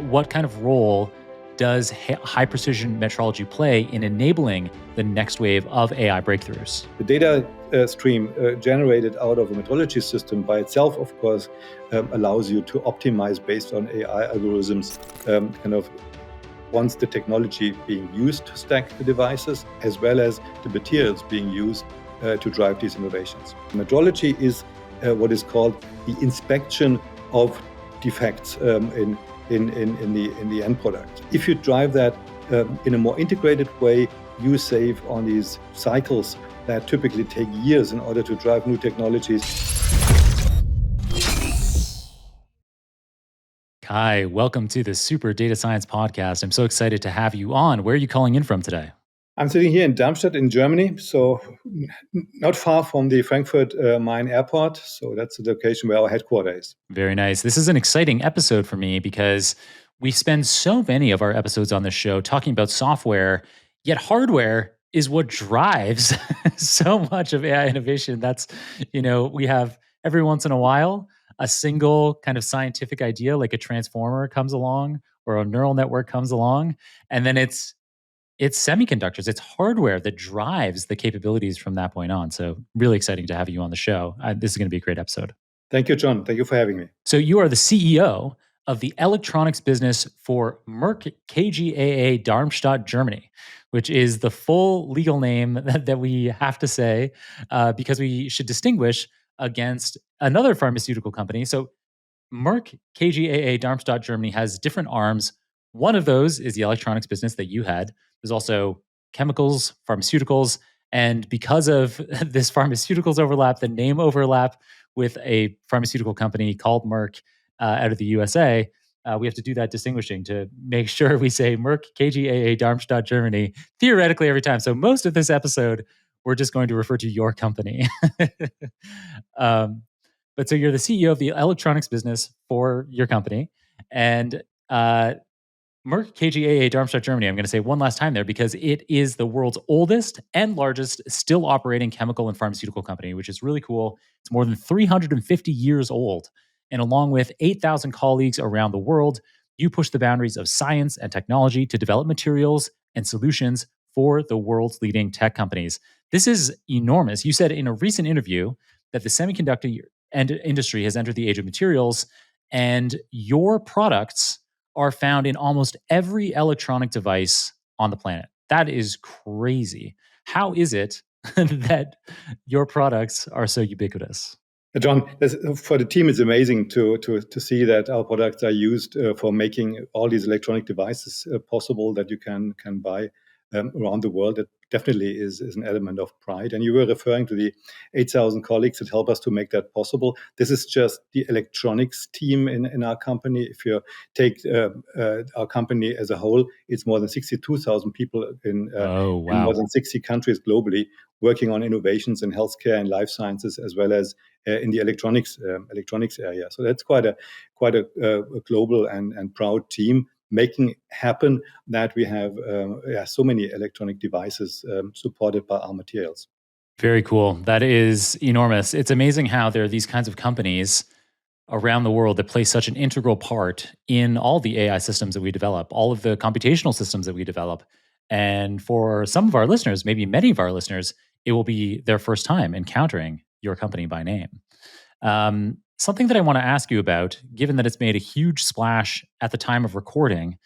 what kind of role does high precision metrology play in enabling the next wave of AI breakthroughs? The data stream generated out of a metrology system by itself, of course, allows you to optimize based on AI algorithms, once the technology being used to stack the devices, as well as the materials being used to drive these innovations. Metrology is what is called the inspection of defects in the end product. If you drive that in a more integrated way, you save on these cycles that typically take years in order to drive new technologies. Kai, welcome to the Super Data Science Podcast. I'm so excited to have you on. Where are you calling in from today? I'm sitting here in Darmstadt in Germany, so not far from the Frankfurt Main airport. So that's the location where our headquarters is. Very nice. This is an exciting episode for me because we spend so many of our episodes on this show talking about software, yet hardware is what drives so much of AI innovation. We have every once in a while a single kind of scientific idea like a transformer comes along or a neural network comes along, and then it's semiconductors, it's hardware that drives the capabilities from that point on. So really exciting to have you on the show. This is going to be a great episode. Thank you, John. Thank you for having me. So you are the CEO of the electronics business for Merck KGaA Darmstadt, Germany, which is the full legal name that we have to say because we should distinguish against another pharmaceutical company. So Merck KGaA Darmstadt, Germany has different arms. One of those is the electronics business that you had. There's also chemicals, pharmaceuticals, and because of this pharmaceuticals overlap, the name overlap with a pharmaceutical company called Merck out of the USA, we have to do that distinguishing to make sure we say Merck KGaA Darmstadt, Germany, theoretically every time. So most of this episode, we're just going to refer to your company. But so you're the CEO of the electronics business for your company, and Merck KGaA Darmstadt, Germany, I'm going to say one last time there because it is the world's oldest and largest still operating chemical and pharmaceutical company, which is really cool. It's more than 350 years old. And along with 8,000 colleagues around the world, you push the boundaries of science and technology to develop materials and solutions for the world's leading tech companies. This is enormous. You said in a recent interview that the semiconductor industry has entered the age of materials, and your products are found in almost every electronic device on the planet. That is crazy. How is it that your products are so ubiquitous? John, for the team, it's amazing to see that our products are used for making all these electronic devices possible that you can buy around the world. That definitely is an element of pride. And you were referring to the 8,000 colleagues that help us to make that possible. This is just the electronics team in our company. If you take our company as a whole, it's more than 62,000 people in more than 60 countries globally working on innovations in healthcare and life sciences, as well as in the electronics area. So that's quite a global and proud team, making happen that we have so many electronic devices supported by our materials. Very cool. That is enormous. It's amazing how there are these kinds of companies around the world that play such an integral part in all the AI systems that we develop, all of the computational systems that we develop. And for some of our listeners, maybe many of our listeners, it will be their first time encountering your company by name. Something that I want to ask you about, given that it's made a huge splash at the time of recording,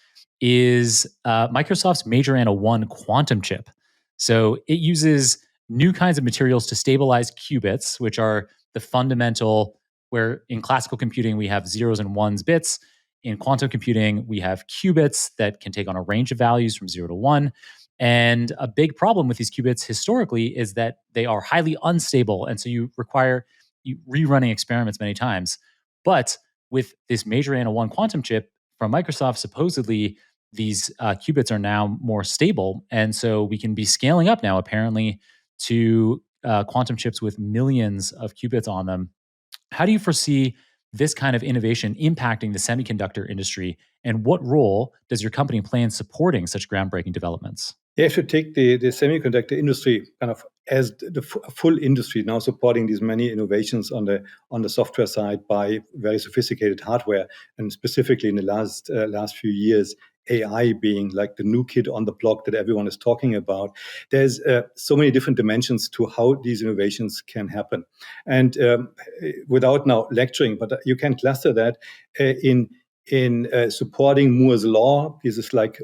is Microsoft's Majorana 1 quantum chip. So it uses new kinds of materials to stabilize qubits, which are the fundamental, where in classical computing we have zeros and ones bits. In quantum computing, we have qubits that can take on a range of values from 0 to 1. And a big problem with these qubits historically is that they are highly unstable. And so you require rerunning experiments many times. But with this Majorana 1 quantum chip from Microsoft, supposedly these qubits are now more stable. And so we can be scaling up now, apparently, to quantum chips with millions of qubits on them. How do you foresee this kind of innovation impacting the semiconductor industry? And what role does your company play in supporting such groundbreaking developments? You have to take the semiconductor industry kind of as the full industry now supporting these many innovations on the software side by very sophisticated hardware, and specifically in the last few years, AI being like the new kid on the block that everyone is talking about. There's so many different dimensions to how these innovations can happen, and without now lecturing, but you can cluster that in supporting Moore's law. This is like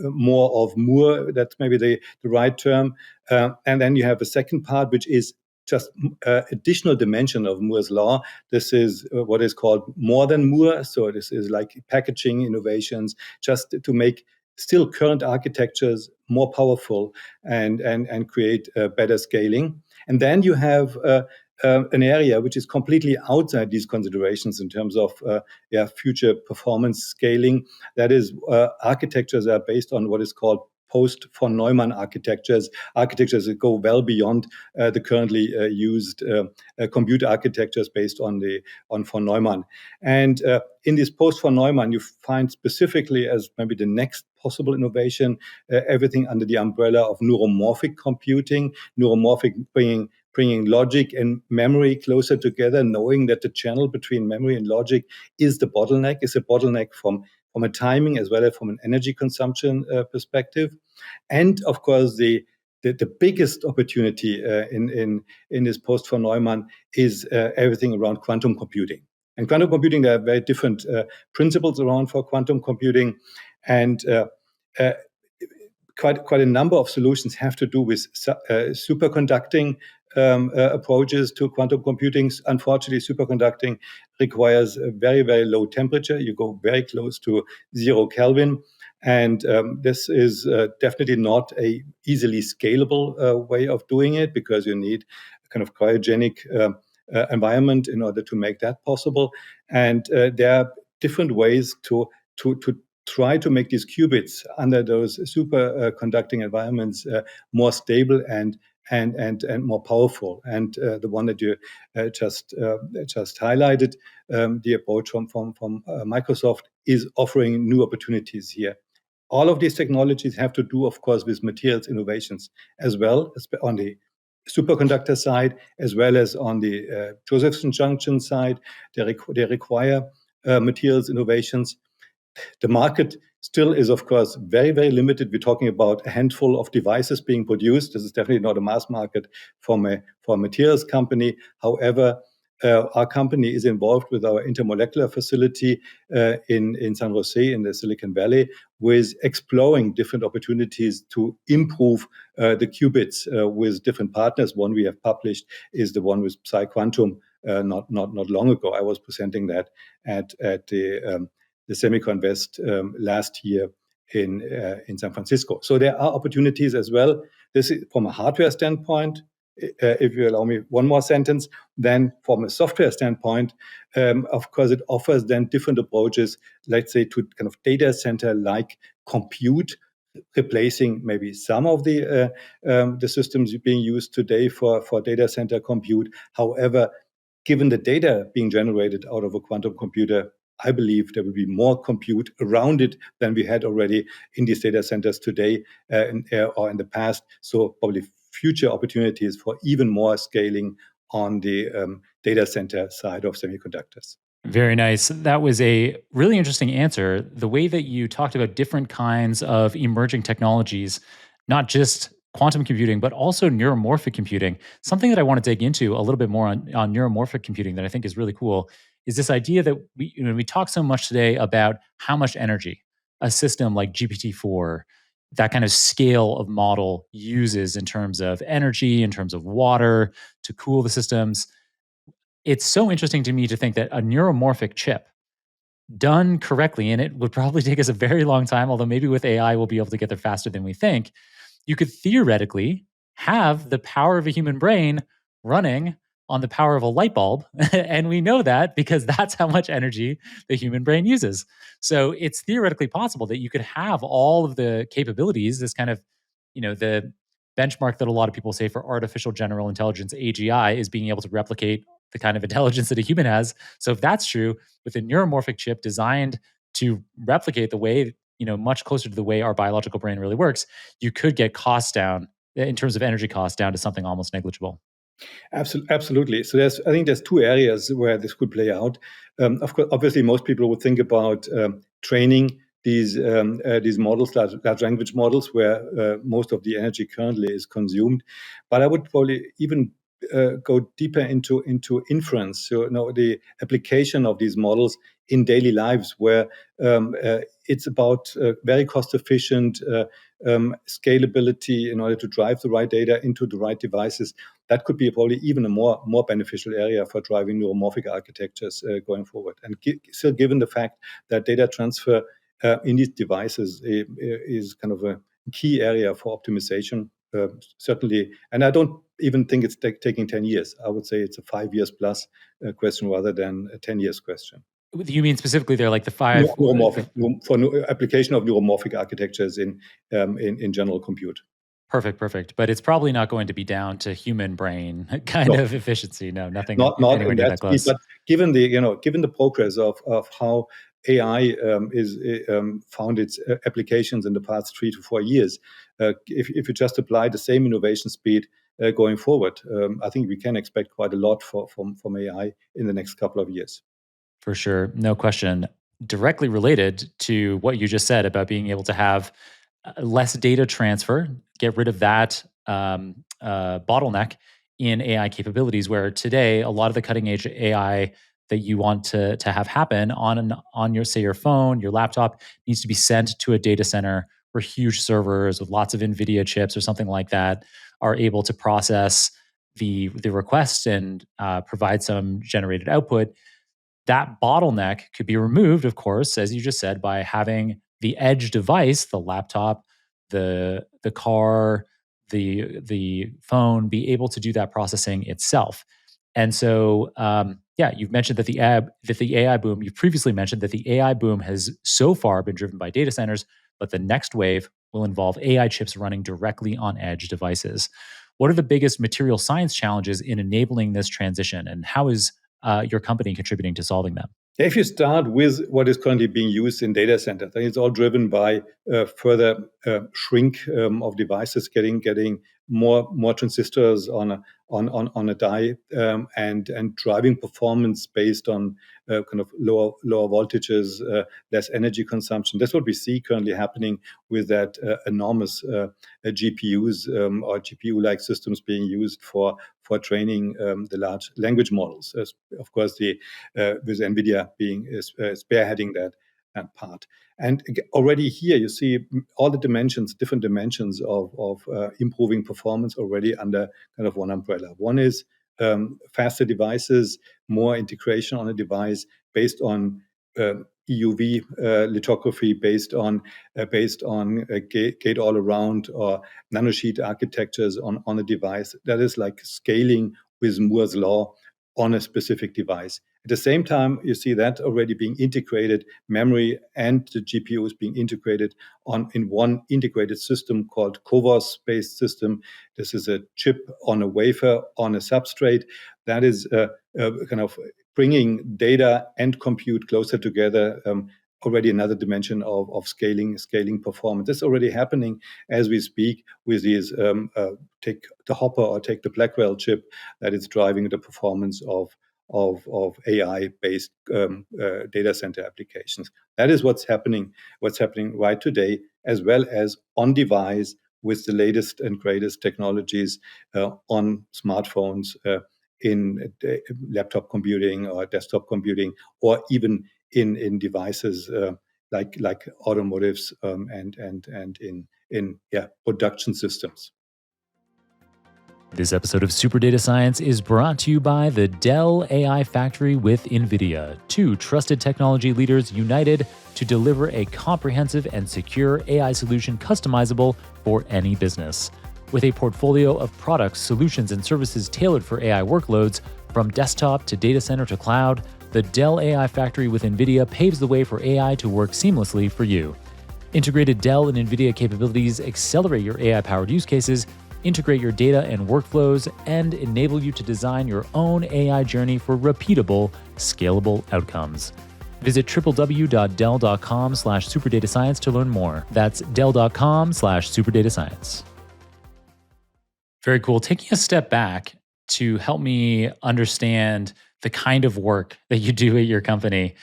more of Moore. That's maybe the right term. And then you have a second part, which is just additional dimension of Moore's law. This is what is called more than Moore. So this is like packaging innovations, just to make still current architectures more powerful and create better scaling. And then you have an area which is completely outside these considerations in terms of future performance scaling. That is, architectures are based on what is called post von Neumann architectures that go well beyond the currently used compute architectures based on von Neumann. And in this post von Neumann, you find specifically as maybe the next possible innovation everything under the umbrella of neuromorphic computing. Neuromorphic bringing logic and memory closer together, knowing that the channel between memory and logic is the bottleneck, is a bottleneck from a timing as well as from an energy consumption perspective. And of course, the biggest opportunity in this post von Neumann is everything around quantum computing. And quantum computing, there are very different principles around for quantum computing, and quite a number of solutions have to do with superconducting approaches to quantum computing. Unfortunately, superconducting requires a very, very low temperature. You go very close to 0 Kelvin. And this is definitely not a easily scalable way of doing it, because you need a kind of cryogenic environment in order to make that possible. And there are different ways to try to make these qubits under those superconducting environments more stable and more powerful. And the one that you just highlighted, the approach from Microsoft, is offering new opportunities here. All of these technologies have to do, of course, with materials innovations as well, as on the superconductor side, as well as on the Josephson junction side. They require materials innovations. The market still is, of course, very, very limited. We're talking about a handful of devices being produced. This is definitely not a mass market for a materials company. However, our company is involved with our intermolecular facility in San Jose in the Silicon Valley, with exploring different opportunities to improve the qubits with different partners. One we have published is the one with PsiQuantum not long ago. I was presenting that at the Semicon West last year in San Francisco. So there are opportunities as well. This is from a hardware standpoint. If you allow me one more sentence, then from a software standpoint, of course, it offers then different approaches, let's say, to kind of data center like compute, replacing maybe some of the systems being used today for data center compute. However, given the data being generated out of a quantum computer, I believe there will be more compute around it than we had already in these data centers today or in the past. So probably future opportunities for even more scaling on the data center side of semiconductors. Very nice. That was a really interesting answer. The way that you talked about different kinds of emerging technologies, not just quantum computing, but also neuromorphic computing. Something that I want to dig into a little bit more on neuromorphic computing that I think is really cool is this idea that we talk so much today about how much energy a system like GPT-4, that kind of scale of model, uses in terms of energy, in terms of water to cool the systems. It's so interesting to me to think that a neuromorphic chip done correctly, and it would probably take us a very long time, although maybe with AI we'll be able to get there faster than we think. You could theoretically have the power of a human brain running on the power of a light bulb. And we know that because that's how much energy the human brain uses. So it's theoretically possible that you could have all of the capabilities, this kind of, the benchmark that a lot of people say for artificial general intelligence, AGI, is being able to replicate the kind of intelligence that a human has. So if that's true, with a neuromorphic chip designed to replicate the way much closer to the way our biological brain really works, you could get costs down in terms of energy costs down to something almost negligible. Absolutely. So I think there's two areas where this could play out. Of course, obviously, most people would think about training these models, large language models, where most of the energy currently is consumed. But I would probably even go deeper into inference. So, the application of these models in daily lives, where it's about very cost efficient scalability in order to drive the right data into the right devices. That could be probably even a more beneficial area for driving neuromorphic architectures going forward. And still, given the fact that data transfer in these devices is kind of a key area for optimization, certainly. And I don't even think it's taking 10 years. I would say it's a 5 years plus question rather than a 10 years question. You mean specifically there, like the five Application of neuromorphic architectures in general compute. Perfect. But it's probably not going to be down to human brain kind of efficiency. No, nothing Not anywhere in near that that speed, close. but given the progress of how AI is found its applications in the past 3 to 4 years, if you just apply the same innovation speed going forward, I think we can expect quite a lot from AI in the next couple of years. For sure. No question. Directly related to what you just said about being able to have less data transfer, get rid of that bottleneck in AI capabilities, where today a lot of the cutting edge AI that you want to have happen on your, say, your phone, your laptop, needs to be sent to a data center where huge servers with lots of Nvidia chips or something like that are able to process the request and provide some generated output. That bottleneck could be removed, of course, as you just said, by having the edge device, the laptop, the car, the phone, be able to do that processing itself. And so, you've mentioned that the AI boom. You previously mentioned that the AI boom has so far been driven by data centers, but the next wave will involve AI chips running directly on edge devices. What are the biggest material science challenges in enabling this transition, and how is your company contributing to solving them? If you start with what is currently being used in data centers, then it's all driven by further shrink of devices, getting more transistors on a die, and driving performance based on kind of lower voltages, less energy consumption. That's what we see currently happening with that enormous GPUs or GPU-like systems being used for training the large language models. Of course, with Nvidia being spearheading that part. And already here you see all the different dimensions of improving performance already under kind of one umbrella. One is faster devices, more integration on a device based on EUV lithography, based on gate all around or nanosheet architectures on a device. That is like scaling with Moore's law on a specific device. At the same time, you see that already being integrated, memory and the GPUs being integrated in one integrated system called CoWoS-based system. This is a chip on a wafer on a substrate that is kind of bringing data and compute closer together. Already another dimension of scaling performance. That's already happening as we speak with these, take the Hopper or take the Blackwell chip that is driving the performance of AI-based data center applications. That is what's happening right today, as well as on device with the latest and greatest technologies on smartphones, in laptop computing or desktop computing, or even in devices like automotives and in production systems. This episode of Super Data Science is brought to you by the Dell AI Factory with Nvidia, two trusted technology leaders united to deliver a comprehensive and secure AI solution customizable for any business. With a portfolio of products, solutions, and services tailored for AI workloads, from desktop to data center to cloud, the Dell AI Factory with Nvidia paves the way for AI to work seamlessly for you. Integrated Dell and Nvidia capabilities accelerate your AI-powered use cases, integrate your data and workflows, and enable you to design your own AI journey for repeatable, scalable outcomes. Visit www.dell.com/superdatascience to learn more. That's dell.com/superdatascience. Very cool. Taking a step back to help me understand the kind of work that you do at your company,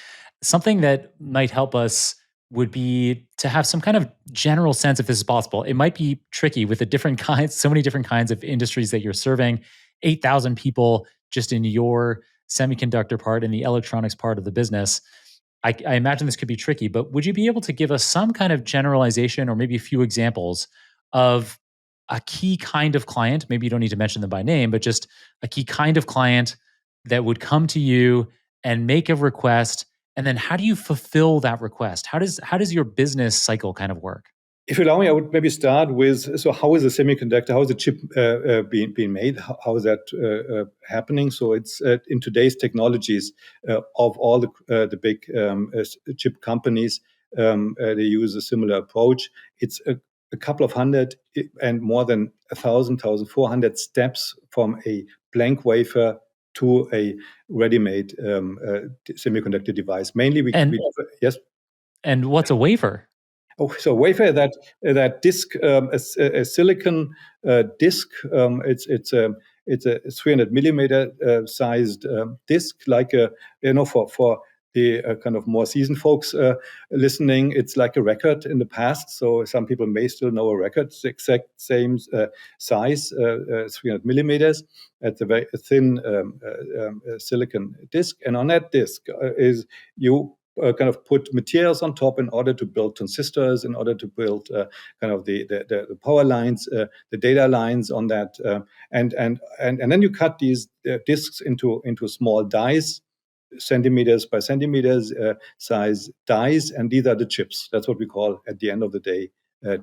something that might help us would be to have some kind of general sense if this is possible. It might be tricky with the different kinds, so many different kinds of industries that you're serving, 8,000 people just in your semiconductor part and the electronics part of the business. I imagine this could be tricky, but would you be able to give us some kind of generalization or maybe a few examples of a key kind of client? Maybe you don't need to mention them by name, but just a key kind of client that would come to you and make a request. And then how do you fulfill that request? How does your business cycle kind of work? If you allow me, I would maybe start with, so how is a semiconductor, how is a chip being made? How is that happening? So it's in today's technologies of all the big chip companies, they use a similar approach. It's a couple of hundred and more than 1,400 steps from a blank wafer to a ready-made semiconductor device. Mainly, And yes. and what's a wafer? Oh, so wafer, that disk, a silicon disk. It's a 300 millimeter sized disk, like a, for the kind of more seasoned folks listening, it's like a record in the past. So some people may still know a record. It's the exact same size, 300 millimeters. It's a very thin silicon disk, and on that disk is you kind of put materials on top in order to build transistors, in order to build kind of the power lines, the data lines on that, and then you cut these disks into small dies, centimeters by centimeters size dies, and these are the chips. That's what we call, at the end of the day,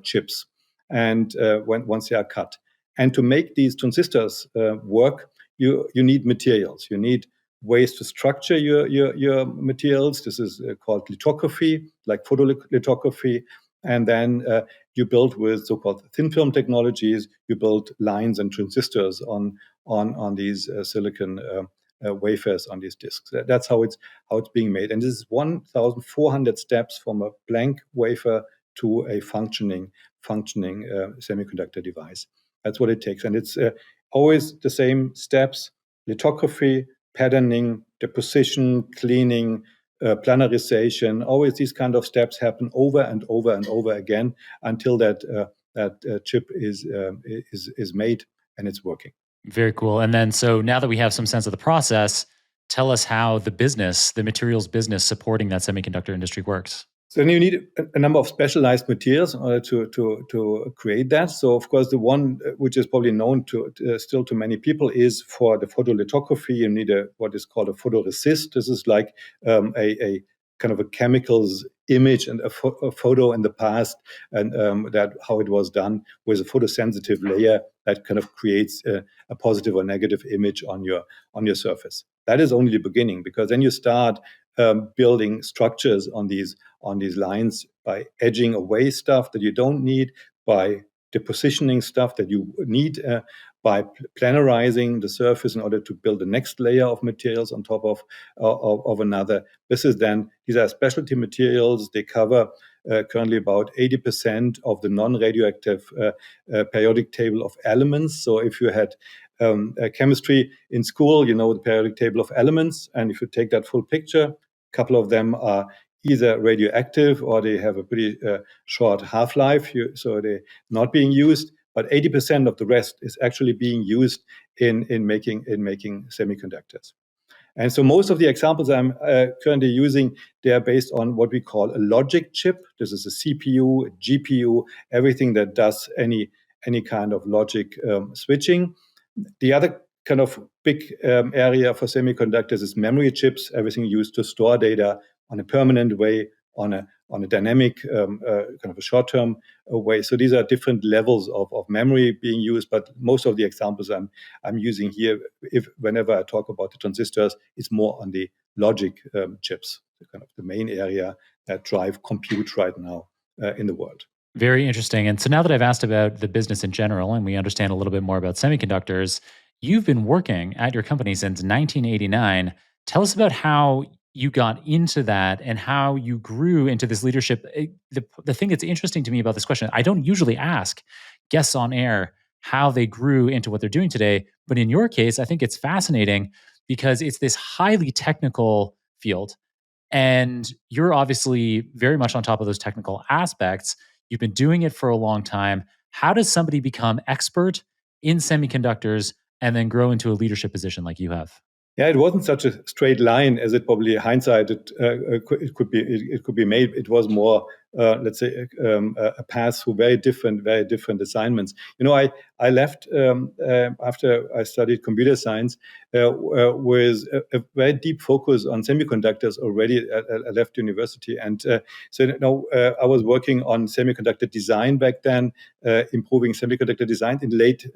chips. And once they are cut, and to make these transistors work, you need materials. You need ways to structure your materials. This is called lithography, like photolithography. And then you build with so-called thin film technologies. You build lines and transistors on these silicon wafers on these disks. That's how it's being made. And this is 1,400 steps from a blank wafer to a functioning semiconductor device. That's what it takes, and it's always the same steps: lithography, patterning, deposition, cleaning, planarization. Always these kind of steps happen over and over and over again until that chip is made and it's working. Very cool. And then, so now that we have some sense of the process, tell us how the materials business supporting that semiconductor industry works. So then you need a number of specialized materials in order to create that. So of course, the one which is probably known to still to many people is for the photolithography. You need what is called a photoresist. This is like a kind of a chemicals image and a photo in the past, and that how it was done with a photosensitive layer that kind of creates a positive or negative image on your surface. That is only the beginning, because then you start building structures on these lines by edging away stuff that you don't need, by depositioning stuff that you need, by planarizing the surface in order to build the next layer of materials on top of another. These are specialty materials. They cover currently about 80% of the non-radioactive periodic table of elements. So if you had chemistry in school, you know the periodic table of elements, and if you take that full picture, a couple of them are either radioactive or they have a pretty short half-life, so they're not being used. But 80% of the rest is actually being used in making semiconductors. And so most of the examples I'm currently using, they are based on what we call a logic chip. This is a CPU, a GPU, everything that does any kind of logic switching. The other kind of big area for semiconductors is memory chips, everything used to store data on a permanent way, on a dynamic kind of a short-term way. So these are different levels of memory being used, but most of the examples I'm using here, whenever I talk about the transistors, it's more on the logic chips, kind of the main area that drive compute right now in the world. Very interesting. And so now that I've asked about the business in general and we understand a little bit more about semiconductors, you've been working at your company since 1989. Tell us about how you got into that and how you grew into this leadership. The thing that's interesting to me about this question, I don't usually ask guests on air how they grew into what they're doing today. But in your case, I think it's fascinating because it's this highly technical field. And you're obviously very much on top of those technical aspects. You've been doing it for a long time. How does somebody become expert in semiconductors and then grow into a leadership position like you have? Yeah, it wasn't such a straight line as it probably hindsight it could be it could be made. It was more, let's say, a path through very different assignments. I left after I studied computer science with a very deep focus on semiconductors already. I left university, and I was working on semiconductor design back then, improving semiconductor design in the late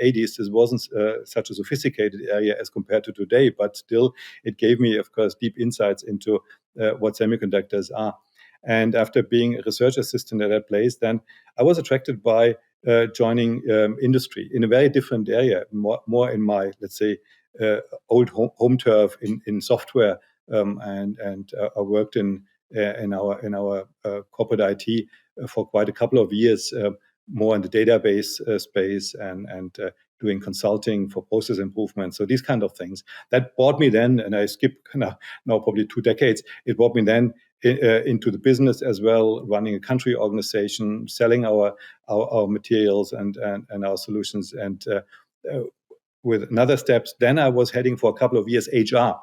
80s. This wasn't such a sophisticated area as compared to today, but still it gave me, of course, deep insights into what semiconductors are. And after being a research assistant at that place, then I was attracted by joining industry in a very different area, more in my, let's say, old home turf in software, and I worked in our corporate IT for quite a couple of years, more in the database space, and doing consulting for process improvement. So these kind of things that brought me then, and I skip now probably 2 decades. It brought me then into the business as well, running a country organization, selling our materials and our solutions, and with another steps. Then I was heading for a couple of years HR.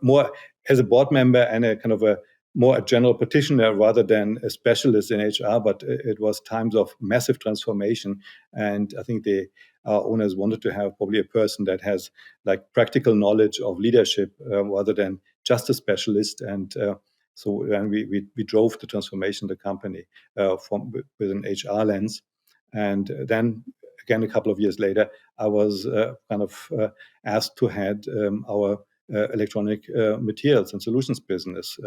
More as a board member and a kind of a more a general practitioner rather than a specialist in HR. But it was times of massive transformation, and I think our owners wanted to have probably a person that has like practical knowledge of leadership rather than just a specialist. And so then we drove the transformation of the company from with an HR lens, and then again, a couple of years later, I was asked to head our electronic materials and solutions business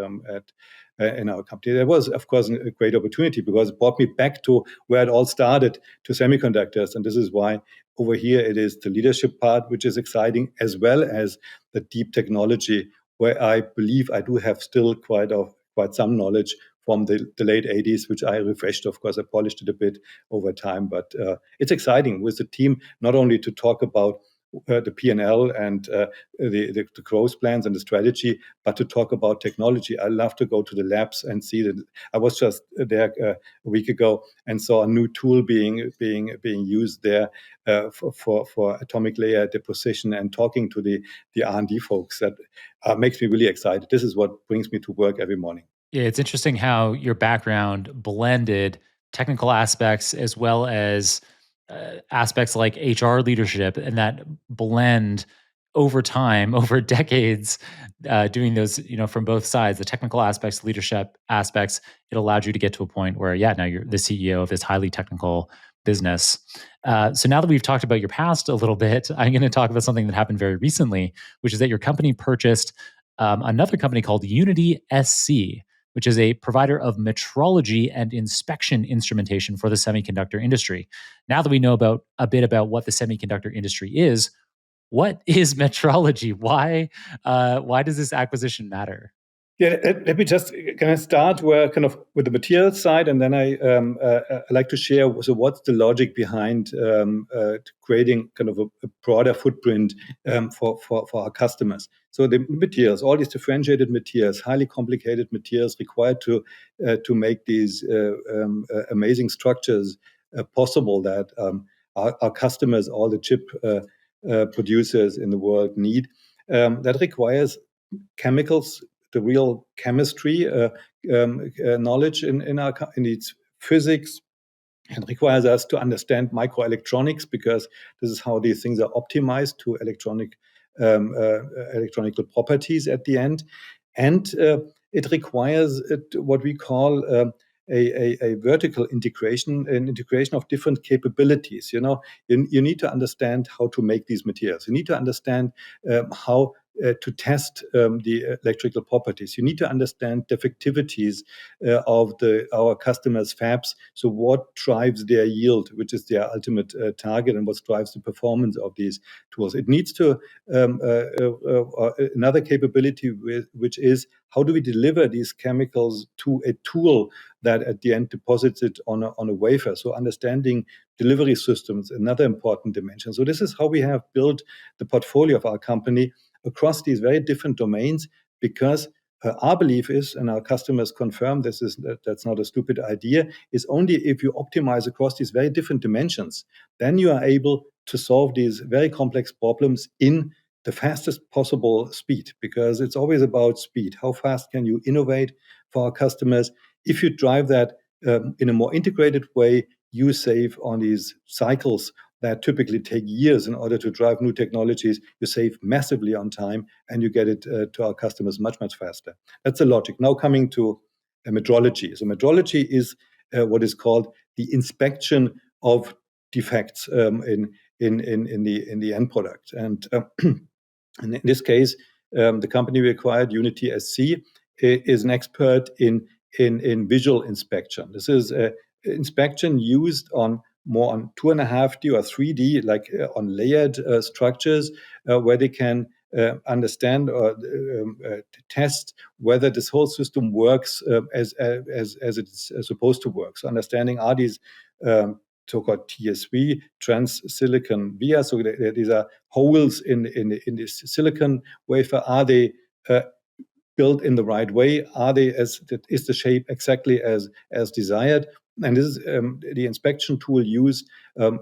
in our company. That was, of course, a great opportunity because it brought me back to where it all started, to semiconductors. And this is why over here it is the leadership part, which is exciting, as well as the deep technology, where I believe I do have still quite some knowledge from the late 80s, which I refreshed. Of course, I polished it a bit over time, but it's exciting with the team, not only to talk about the P&L and the growth plans and the strategy, but to talk about technology. I love to go to the labs and see that. I was just there a week ago and saw a new tool being used there for atomic layer deposition, and talking to the R&D folks. That makes me really excited. This is what brings me to work every morning. Yeah, it's interesting how your background blended technical aspects as well as aspects like HR leadership, and that blend over time, over decades, doing those, from both sides, the technical aspects, leadership aspects. It allowed you to get to a point where, yeah, now you're the CEO of this highly technical business. So now that we've talked about your past a little bit, I'm going to talk about something that happened very recently, which is that your company purchased another company called Unity SC, which is a provider of metrology and inspection instrumentation for the semiconductor industry. Now that we know a bit about what the semiconductor industry is, what is metrology? Why does this acquisition matter? Yeah, let me just kind of start where kind of with the material side, and then I like to share. So, what's the logic behind creating kind of a broader footprint for our customers? So, the materials, all these differentiated materials, highly complicated materials required to make these amazing structures possible that our customers, all the chip producers in the world need. That requires chemicals, the real chemistry knowledge in its physics. It requires us to understand microelectronics, because this is how these things are optimized to electronical properties at the end. And it requires what we call a vertical integration, an integration of different capabilities. You need to understand how to make these materials. You need to understand how to test the electrical properties. You need to understand defectivities of our customers' fabs. So what drives their yield, which is their ultimate target, and what drives the performance of these tools. It needs to another capability, which is how do we deliver these chemicals to a tool that at the end deposits it on a wafer. So understanding delivery systems, another important dimension. So this is how we have built the portfolio of our company across these very different domains, because our belief is, and our customers confirm that's not a stupid idea, is only if you optimize across these very different dimensions, then you are able to solve these very complex problems in the fastest possible speed, because it's always about speed. How fast can you innovate for our customers? If you drive that in a more integrated way, you save on these cycles that typically take years in order to drive new technologies. You save massively on time, and you get it to our customers much, much faster. That's the logic. Now coming to metrology. So metrology is what is called the inspection of defects in the end product. And in this case, the company we acquired, Unity SC, is an expert in visual inspection. This is inspection used on more on 2.5D or 3D, like on layered structures, where they can understand or test whether this whole system works as it's supposed to work. So understanding, are these so-called TSV, trans silicon via, so these are holes in this silicon wafer. Are they built in the right way? Is the shape exactly as desired? And this is the inspection tool used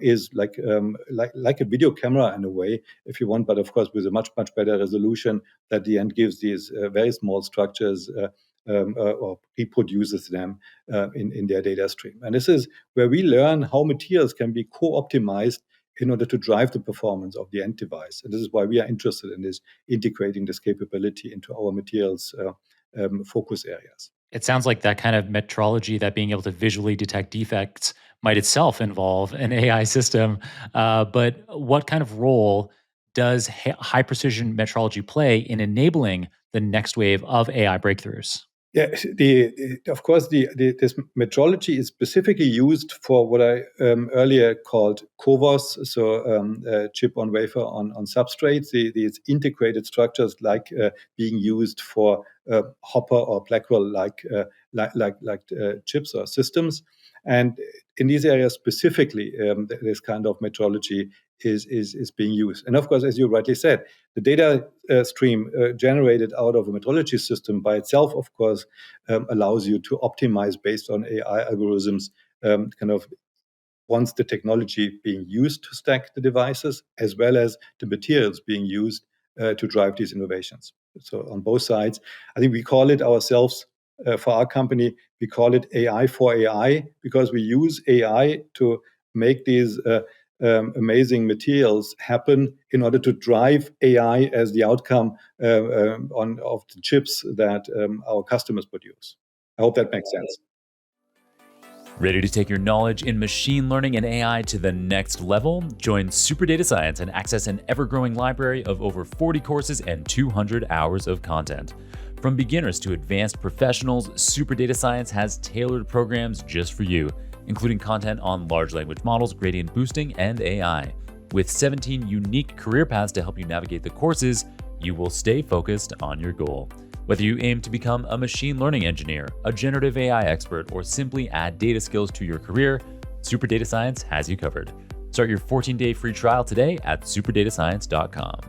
is like a video camera in a way, if you want, but of course with a much better resolution that the end gives these very small structures or reproduces them in their data stream. And this is where we learn how materials can be co-optimized in order to drive the performance of the end device. And this is why we are interested in this, integrating this capability into our materials focus areas. It sounds like that kind of metrology, that being able to visually detect defects, might itself involve an AI system. But what kind of role does high precision metrology play in enabling the next wave of AI breakthroughs? Yeah, of course, this metrology is specifically used for what I earlier called CoWoS, so chip on wafer on substrates. These integrated structures like being used for Hopper or Blackwell like chips or systems, and in these areas specifically, this kind of metrology is being used. And of course, as you rightly said, the data stream generated out of a metrology system by itself, of course, allows you to optimize based on AI algorithms, kind of once the technology being used to stack the devices, as well as the materials being used to drive these innovations. So on both sides, I think we call it ourselves, for our company, we call it AI for AI, because we use AI to make these amazing materials happen in order to drive AI as the outcome of the chips that our customers produce. I hope that makes sense. Ready to take your knowledge in machine learning and AI to the next level? Join Super Data Science and access an ever-growing library of over 40 courses and 200 hours of content. From beginners to advanced professionals, Super Data Science has tailored programs just for you, including content on large language models, gradient boosting, and AI. With 17 unique career paths to help you navigate the courses, you will stay focused on your goal. Whether you aim to become a machine learning engineer, a generative AI expert, or simply add data skills to your career, Super Data Science has you covered. Start your 14-day free trial today at superdatascience.com.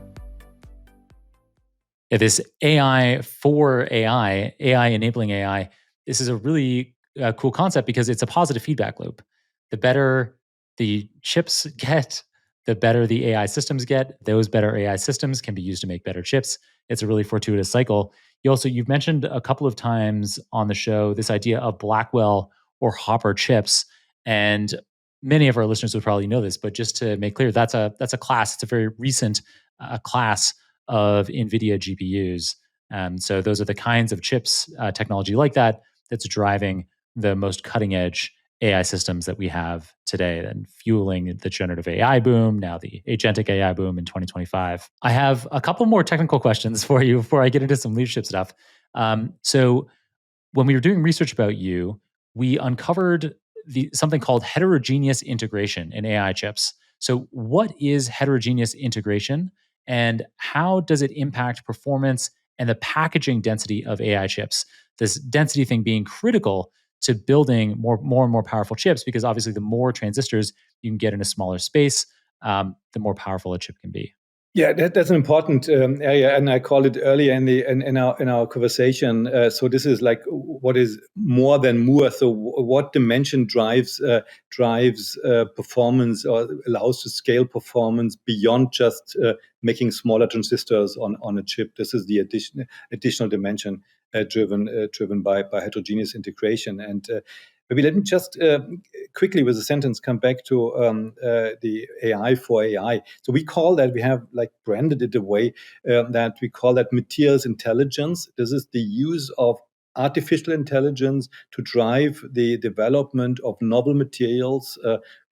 Yeah, this AI for AI enabling AI, this is a really cool concept because it's a positive feedback loop. The better the chips get, the better the AI systems get. Those better AI systems can be used to make better chips. It's a really fortuitous cycle. You've mentioned a couple of times on the show this idea of Blackwell or Hopper chips, and many of our listeners would probably know this, but just to make clear, that's a class. It's a very recent class of Nvidia GPUs. So those are the kinds of chips, technology like that, that's driving the most cutting edge AI systems that we have today and fueling the generative AI boom, now the agentic AI boom in 2025. I have a couple more technical questions for you before I get into some leadership stuff. So when we were doing research about you, we uncovered something called heterogeneous integration in AI chips. So, what is heterogeneous integration, and how does it impact performance and the packaging density of AI chips? This density thing being critical to building more and more powerful chips, because obviously, the more transistors you can get in a smaller space, the more powerful a chip can be. Yeah, that's an important area, and I called it earlier in our conversation. So this is like what is more than Moore. So what dimension drives performance or allows to scale performance beyond just making smaller transistors on a chip. This is the additional dimension driven by heterogeneous integration. And maybe let me just quickly with a sentence come back to the AI for AI. So we call that, we have like branded it a way that we call that materials intelligence. This is the use of artificial intelligence to drive the development of novel materials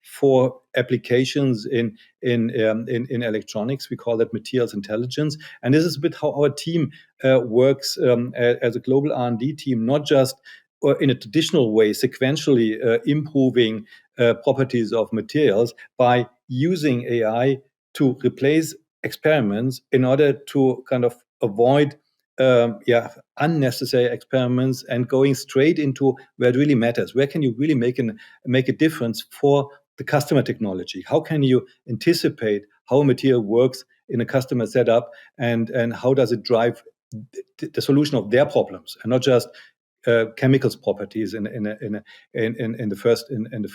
for applications in electronics. We call that materials intelligence, and this is a bit how our team works as a global R&D team, not just or in a traditional way, sequentially improving properties of materials by using AI to replace experiments in order to kind of avoid unnecessary experiments and going straight into where it really matters. Where can you really make a difference for the customer technology? How can you anticipate how a material works in a customer setup, and how does it drive the solution of their problems, and not just chemicals properties in the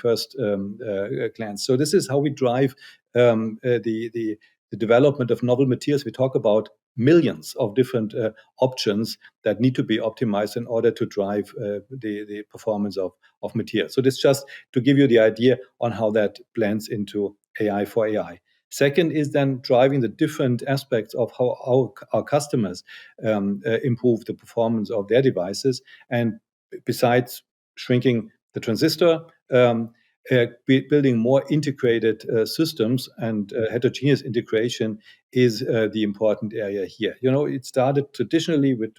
first glance. So this is how we drive the development of novel materials. We talk about millions of different options that need to be optimized in order to drive the performance of materials. So this just to give you the idea on how that blends into AI for AI. Second is then driving the different aspects of how our customers improve the performance of their devices. And besides shrinking the transistor, building more integrated systems and heterogeneous integration is the important area here. You know, it started traditionally with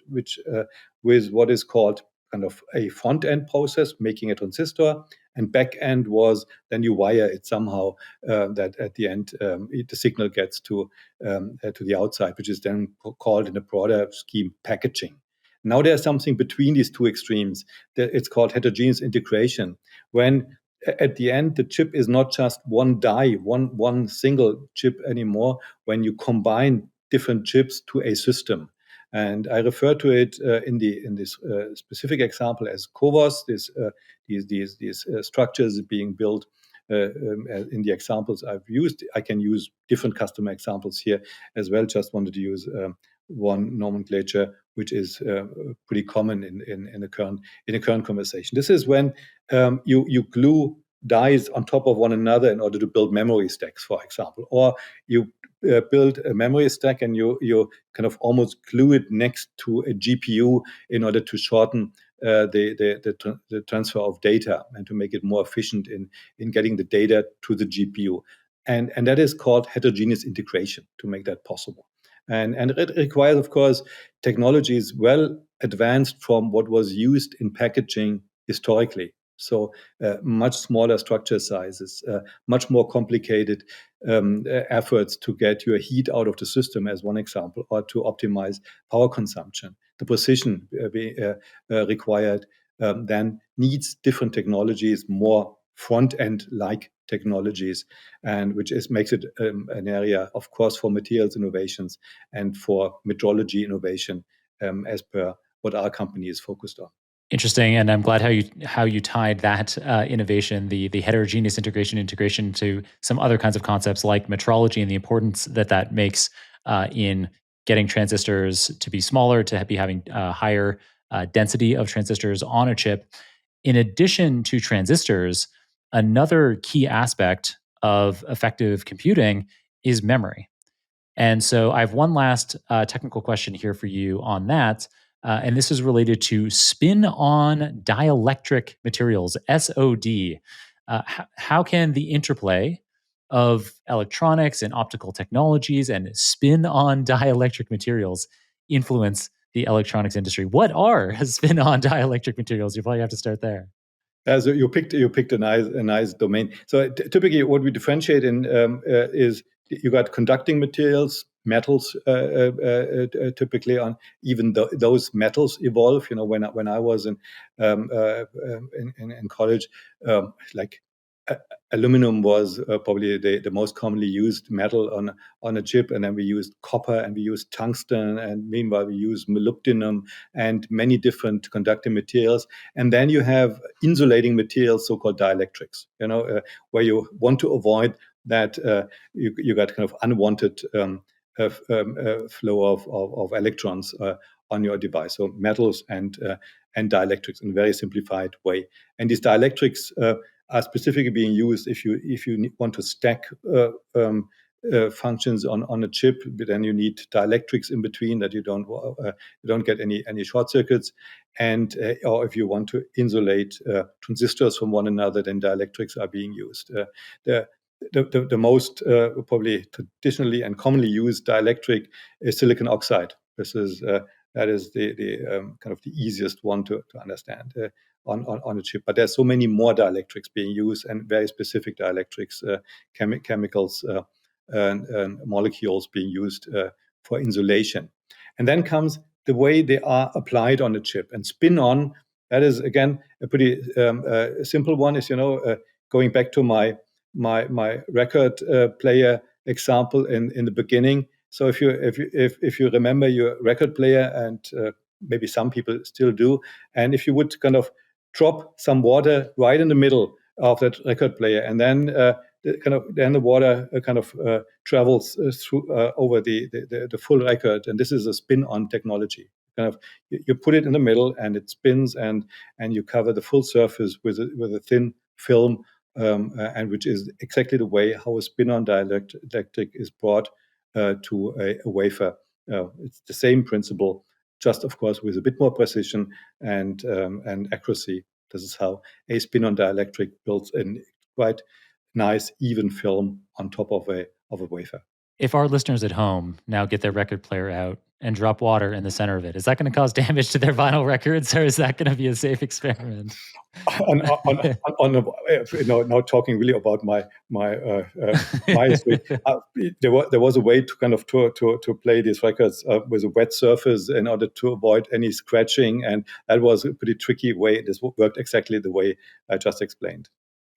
what is called kind of a front end process, making a transistor, and back end was then you wire it somehow that at the end the signal gets to the outside, which is then called in a broader scheme packaging. Now there's something between these two extremes. It's called heterogeneous integration, when at the end the chip is not just one die, one single chip anymore, when you combine different chips to a system. And I refer to it in this specific example as CoWoS. These structures being built in the examples I've used. I can use different customer examples here as well. Just wanted to use one nomenclature which is pretty common in the current conversation. This is when you glue dies on top of one another in order to build memory stacks, for example, or you build a memory stack and you kind of almost glue it next to a GPU in order to shorten the transfer of data and to make it more efficient in getting the data to the GPU. And that is called heterogeneous integration to make that possible. And it requires, of course, technologies well advanced from what was used in packaging historically. So much smaller structure sizes, much more complicated efforts to get your heat out of the system, as one example, or to optimize power consumption. The precision required then needs different technologies, more front-end like technologies, and which makes it an area, of course, for materials innovations and for metrology innovation, as per what our company is focused on. Interesting, and I'm glad how you tied that innovation, the heterogeneous integration to some other kinds of concepts like metrology and the importance that makes in getting transistors to be smaller, to be having higher density of transistors on a chip. In addition to transistors, another key aspect of effective computing is memory. And so I have one last technical question here for you on that. and this is related to spin-on dielectric materials, SOD. How can the interplay of electronics and optical technologies and spin-on dielectric materials influence the electronics industry? What are spin-on dielectric materials? You probably have to start there. So you picked a nice domain. So typically, what we differentiate in is you got conducting materials, metals. Typically, on even those metals evolve. When I was in college, like aluminum was probably the most commonly used metal on a chip, and then we used copper and we used tungsten, and meanwhile we used molybdenum and many different conducting materials. And then you have insulating materials, so-called dielectrics, where you want to avoid that you got kind of unwanted flow of electrons on your device. So metals and dielectrics in a very simplified way. And these dielectrics are specifically being used if you want to stack functions on a chip, but then you need dielectrics in between that you don't get any short circuits, and or if you want to insulate transistors from one another, then dielectrics are being used. The most probably traditionally and commonly used dielectric is silicon oxide. That is the kind of the easiest one to understand on a chip. But there's so many more dielectrics being used, and very specific dielectrics, chemicals and molecules being used for insulation. And then comes the way they are applied on the chip. And spin-on, that is again a pretty simple one. Is going back to my record player example in the beginning. So if you remember your record player, and maybe some people still do, and if you would kind of drop some water right in the middle of that record player, and then the water travels through over the full record, and this is a spin-on technology. You put it in the middle, and it spins, and you cover the full surface with a thin film, and which is exactly the way how a spin-on dielectric is brought to a wafer. It's the same principle, just of course with a bit more precision and accuracy. This is how a spin-on dielectric builds a quite nice even film on top of a wafer. If our listeners at home now get their record player out and drop water in the center of it, is that going to cause damage to their vinyl records, or is that going to be a safe experiment? Not talking really about my history. There was a way to kind of to play these records with a wet surface in order to avoid any scratching, and that was a pretty tricky way. This worked exactly the way I just explained.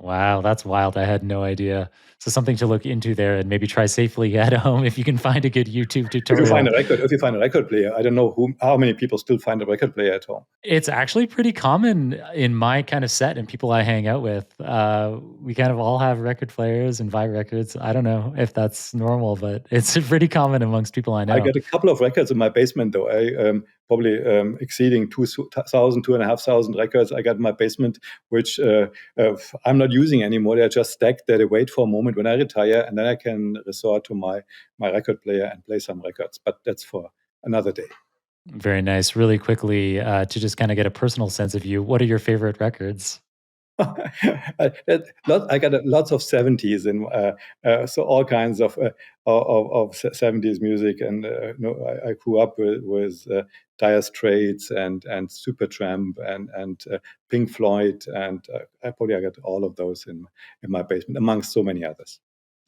Wow, that's wild. I had no idea. So something to look into there, and maybe try safely at home if you can find a good YouTube tutorial. If you find a record player, I don't know how many people still find a record player at home. It's actually pretty common in my kind of set and people I hang out with. We kind of all have record players and buy records. I don't know if that's normal, but it's pretty common amongst people I know. I got a couple of records in my basement, though. I probably exceeding 2,500 records I got in my basement, which I'm not using anymore. They're just stacked there. They wait for a moment when I retire, and then I can resort to my record player and play some records. But that's for another day. Very nice. Really quickly, to just kind of get a personal sense of you, what are your favorite records? I got lots of 70s, and so all kinds of 70s music. And I grew up with Dire Straits and Supertramp and Pink Floyd, and I got all of those in my basement, amongst so many others.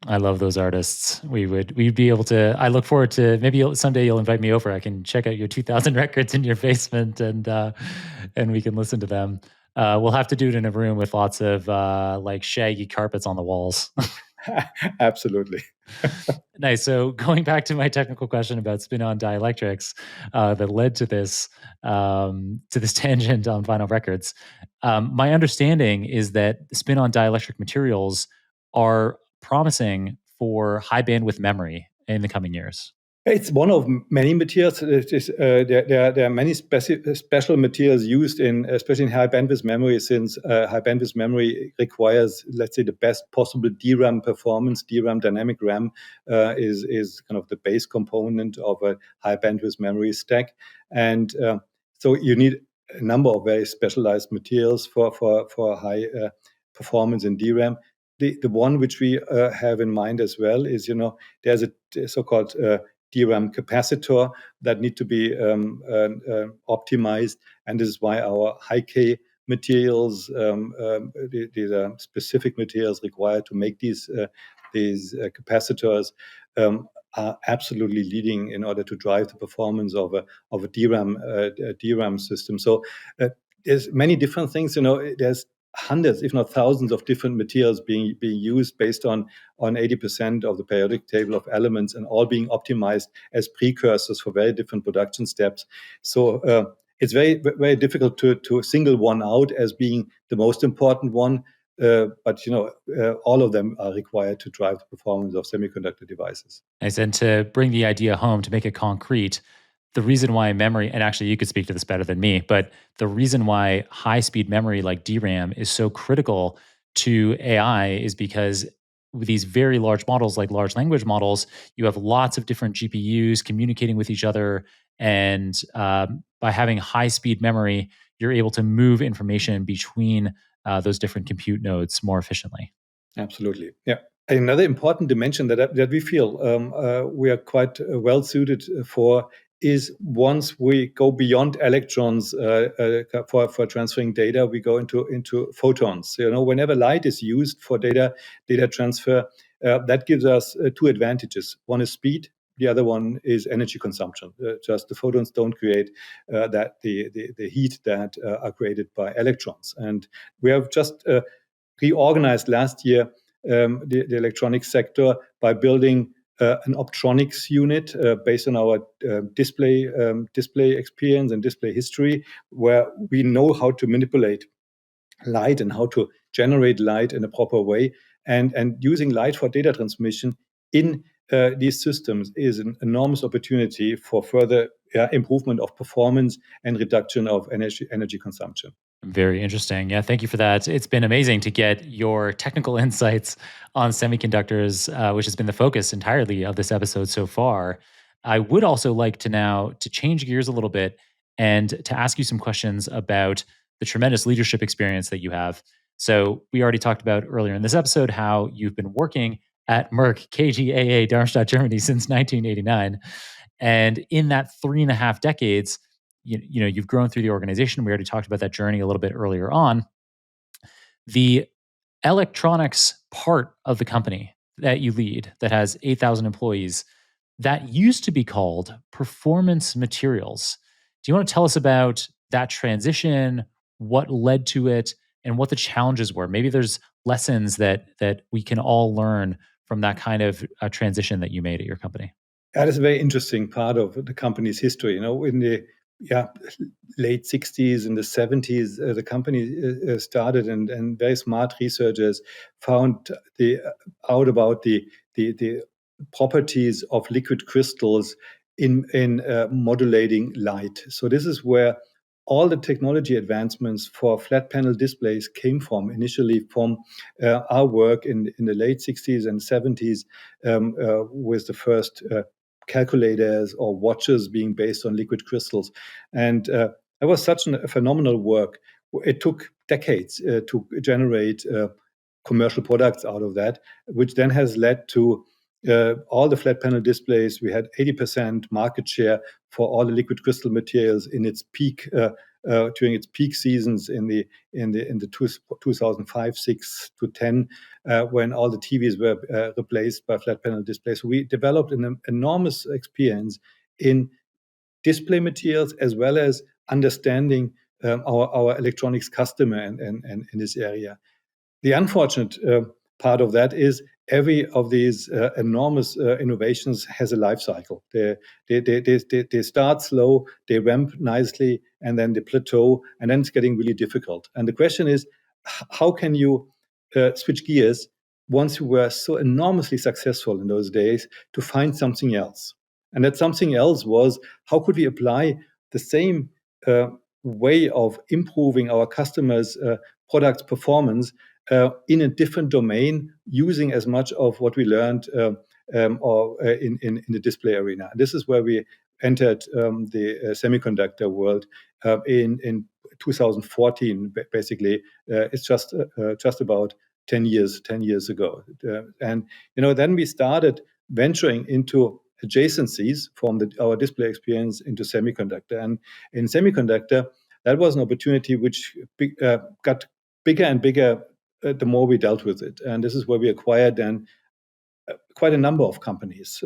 I love those artists. We'd be able to. I look forward to maybe someday you'll invite me over. I can check out your 2,000 records in your basement, and we can listen to them. We'll have to do it in a room with lots of like shaggy carpets on the walls. Absolutely. Nice. So going back to my technical question about spin-on dielectrics that led to this tangent on vinyl records, my understanding is that spin-on dielectric materials are promising for high bandwidth memory in the coming years. It's one of many materials. There are many special materials used especially in high bandwidth memory, since high bandwidth memory requires, let's say, the best possible DRAM performance. DRAM, dynamic RAM, is kind of the base component of a high bandwidth memory stack, and So you need a number of very specialized materials for high performance in DRAM. The one which we have in mind as well is, there's a so-called DRAM capacitor that need to be optimized, and this is why our high K materials, these are specific materials required to make these capacitors, are absolutely leading in order to drive the performance of a DRAM system. So there's many different things. There's hundreds, if not thousands, of different materials being used based on 80% of the periodic table of elements, and all being optimized as precursors for very different production steps. So it's very, very difficult to single one out as being the most important one. But all of them are required to drive the performance of semiconductor devices. Nice. And to bring the idea home, to make it concrete, the reason why memory, and actually you could speak to this better than me, but the reason why high speed memory like DRAM is so critical to AI is because with these very large models, like large language models, you have lots of different GPUs communicating with each other. And by having high speed memory, you're able to move information between those different compute nodes more efficiently. Absolutely. Yeah. Another important dimension that we feel we are quite well suited for is, once we go beyond electrons for transferring data, we go into photons. Whenever light is used for data transfer, that gives us two advantages. One is speed. The other one is energy consumption. Just the photons don't create the heat that are created by electrons. And we have just reorganized last year the electronics sector by building an optronics unit based on our display experience and display history, where we know how to manipulate light and how to generate light in a proper way. And using light for data transmission in these systems is an enormous opportunity for further improvement of performance and reduction of energy consumption. Very interesting. Yeah, thank you for that. It's been amazing to get your technical insights on semiconductors, which has been the focus entirely of this episode so far. I would also like to now to change gears a little bit and to ask you some questions about the tremendous leadership experience that you have. So we already talked about earlier in this episode how you've been working at Merck KGaA, Darmstadt, Germany since 1989. And in that 3.5 decades, you've grown through the organization. We already talked about that journey a little bit earlier on. The electronics part of the company that you lead, that has 8,000 employees, that used to be called Performance Materials. Do you want to tell us about that transition, what led to it, and what the challenges were? Maybe there's lessons that we can all learn from that kind of transition that you made at your company. That is a very interesting part of the company's history. In the late 60s and the 70s, the company started, and very smart researchers found out about the properties of liquid crystals in modulating light. So this is where all the technology advancements for flat panel displays came from, initially from our work in the late 60s and 70s with the first calculators or watches being based on liquid crystals. And it was such a phenomenal work. It took decades to generate commercial products out of that, which then has led to all the flat panel displays. We had 80% market share for all the liquid crystal materials in its peak during its peak seasons in the 2005, 6 to 10, when all the TVs were replaced by flat panel displays. So we developed an enormous experience in display materials, as well as understanding our electronics customer and in this area. The unfortunate part of that is every of these enormous innovations has a life cycle. They start slow, they ramp nicely, and then they plateau, and then it's getting really difficult. And the question is, how can you switch gears once you were so enormously successful in those days to find something else? And that something else was, how could we apply the same way of improving our customers' products' performance in a different domain, using as much of what we learned in the display arena. This is where we entered the semiconductor world in 2014. Basically, it's just about 10 years ago, and then we started venturing into adjacencies from our display experience into semiconductor. And in semiconductor, that was an opportunity which got bigger and bigger the more we dealt with it. And this is where we acquired then quite a number of companies,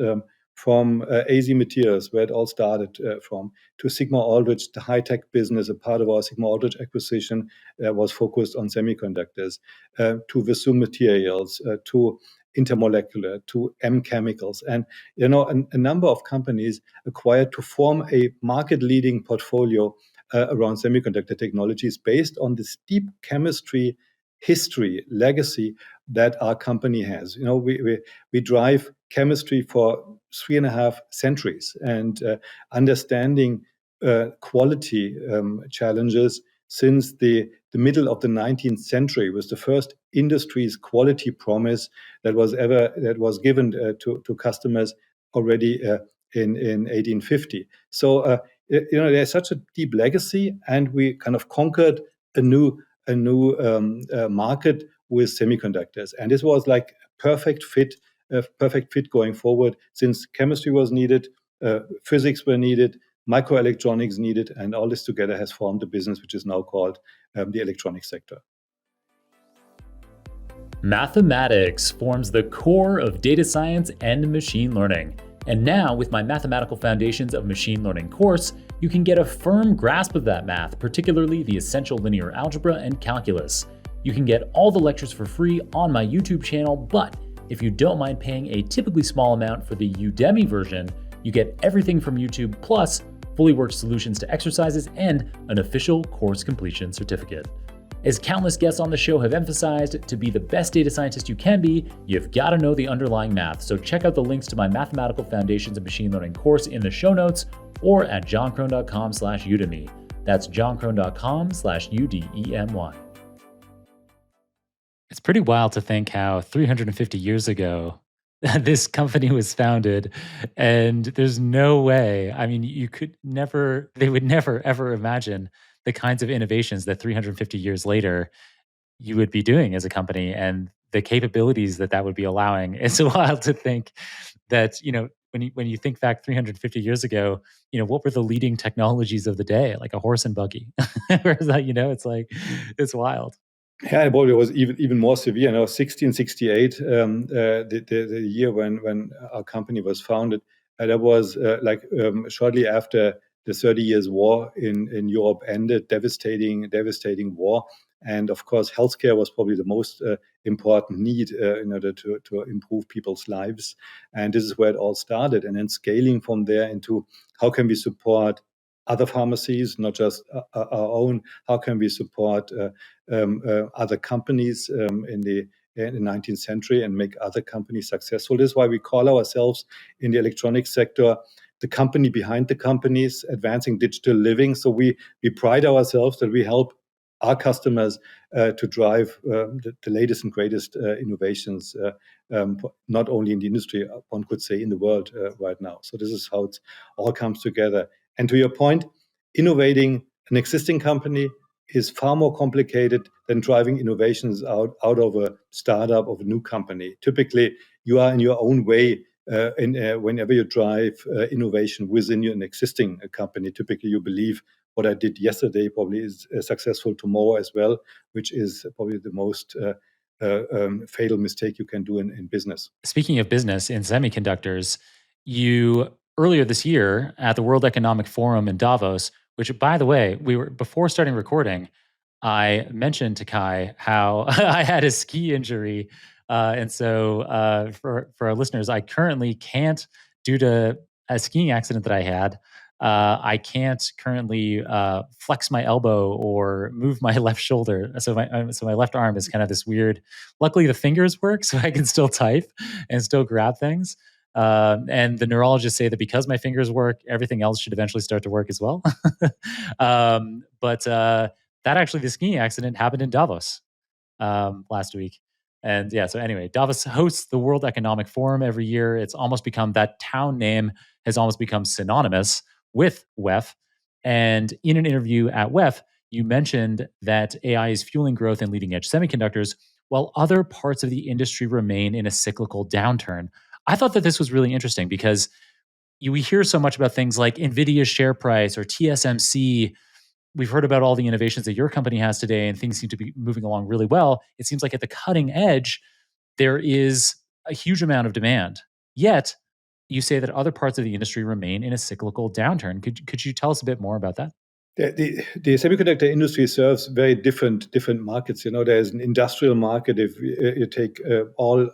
from AZ Materials, where it all started from, to Sigma Aldrich, the high-tech business. A part of our Sigma Aldrich acquisition was focused on semiconductors, to Versum Materials, to Intermolecular, to M Chemicals, and a number of companies acquired to form a market-leading portfolio around semiconductor technologies based on this deep chemistry history legacy that our company has. We drive chemistry for 3.5 centuries, and understanding quality challenges since the middle of the 19th century was the first industry's quality promise that was given to customers already in 1850. So there's such a deep legacy, and we kind of conquered a new market with semiconductors, and this was like perfect fit going forward, since chemistry was needed, physics were needed, microelectronics needed, and all this together has formed a business which is now called the electronics sector. Mathematics forms the core of data science and machine learning. And now, with my Mathematical Foundations of Machine Learning course, you can get a firm grasp of that math, particularly the essential linear algebra and calculus. You can get all the lectures for free on my YouTube channel, but if you don't mind paying a typically small amount for the Udemy version, you get everything from YouTube plus fully worked solutions to exercises and an official course completion certificate. As countless guests on the show have emphasized, to be the best data scientist you can be, you've got to know the underlying math. So check out the links to my Mathematical Foundations of Machine Learning course in the show notes or at johnkrohn.com/Udemy. That's johnkrohn.com/UDEMY. It's pretty wild to think how 350 years ago, this company was founded, and there's no way, I mean, they would never, ever imagine the kinds of innovations that 350 years later you would be doing as a company and the capabilities that would be allowing. It's wild to think that, when you think back 350 years ago, what were the leading technologies of the day? Like a horse and buggy. Whereas that, it's like, it's wild. Yeah, it was even more severe. 1668, the year when our company was founded, that was shortly after the 30 Years' War in Europe ended, devastating war. And of course, healthcare was probably the most important need in order to improve people's lives. And this is where it all started. And then scaling from there into how can we support other pharmacies, not just our own? How can we support other companies in the 19th century and make other companies successful? This is why we call ourselves in the electronics sector the company behind the companies, advancing digital living. So we pride ourselves that we help our customers to drive the latest and greatest innovations, not only in the industry, one could say in the world right now. So this is how it all comes together. And to your point, innovating an existing company is far more complicated than driving innovations out of a startup, of a new company. Typically, you are in your own way whenever you drive innovation within an existing company. Typically, you believe what I did yesterday probably is successful tomorrow as well, which is probably the most fatal mistake you can do in business. Speaking of business in semiconductors, you earlier this year at the World Economic Forum in Davos, which, by the way, before starting recording, I mentioned to Kai how I had a ski injury. And so for our listeners, I currently can't, due to a skiing accident that I had, I can't currently flex my elbow or move my left shoulder. So my left arm is kind of this weird. Luckily, the fingers work, so I can still type and still grab things. And the neurologists say that because my fingers work, everything else should eventually start to work as well. But that actually, the skiing accident happened in Davos last week. And yeah, so anyway, Davos hosts the World Economic Forum every year. It's almost become that town name has almost become synonymous with WEF. And in an interview at WEF, you mentioned that AI is fueling growth in leading edge semiconductors, while other parts of the industry remain in a cyclical downturn. I thought that this was really interesting because we hear so much about things like Nvidia's share price or TSMC. We've heard about all the innovations that your company has today, and things seem to be moving along really well. It seems like at the cutting edge, there is a huge amount of demand. Yet, you say that other parts of the industry remain in a cyclical downturn. Could you tell us a bit more about that? The semiconductor industry serves very different markets. There's an industrial market. If you take all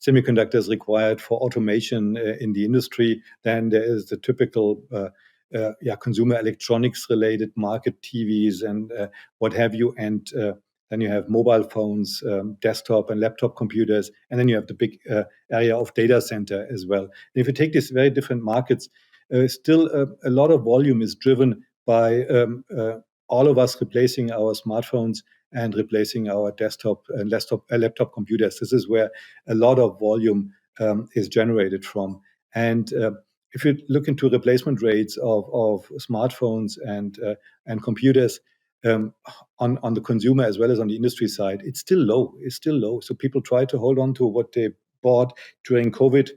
semiconductors required for automation in the industry, then there is the typical consumer electronics related market, TVs and what have you, and then you have mobile phones, desktop and laptop computers, and then you have the big area of data center as well. And if you take these very different markets, still a lot of volume is driven by all of us replacing our smartphones and replacing our desktop and laptop computers. This is where a lot of volume is generated from. And if you look into replacement rates of smartphones and computers on the consumer as well as on the industry side, it's still low. It's still low. So people try to hold on to what they bought during COVID,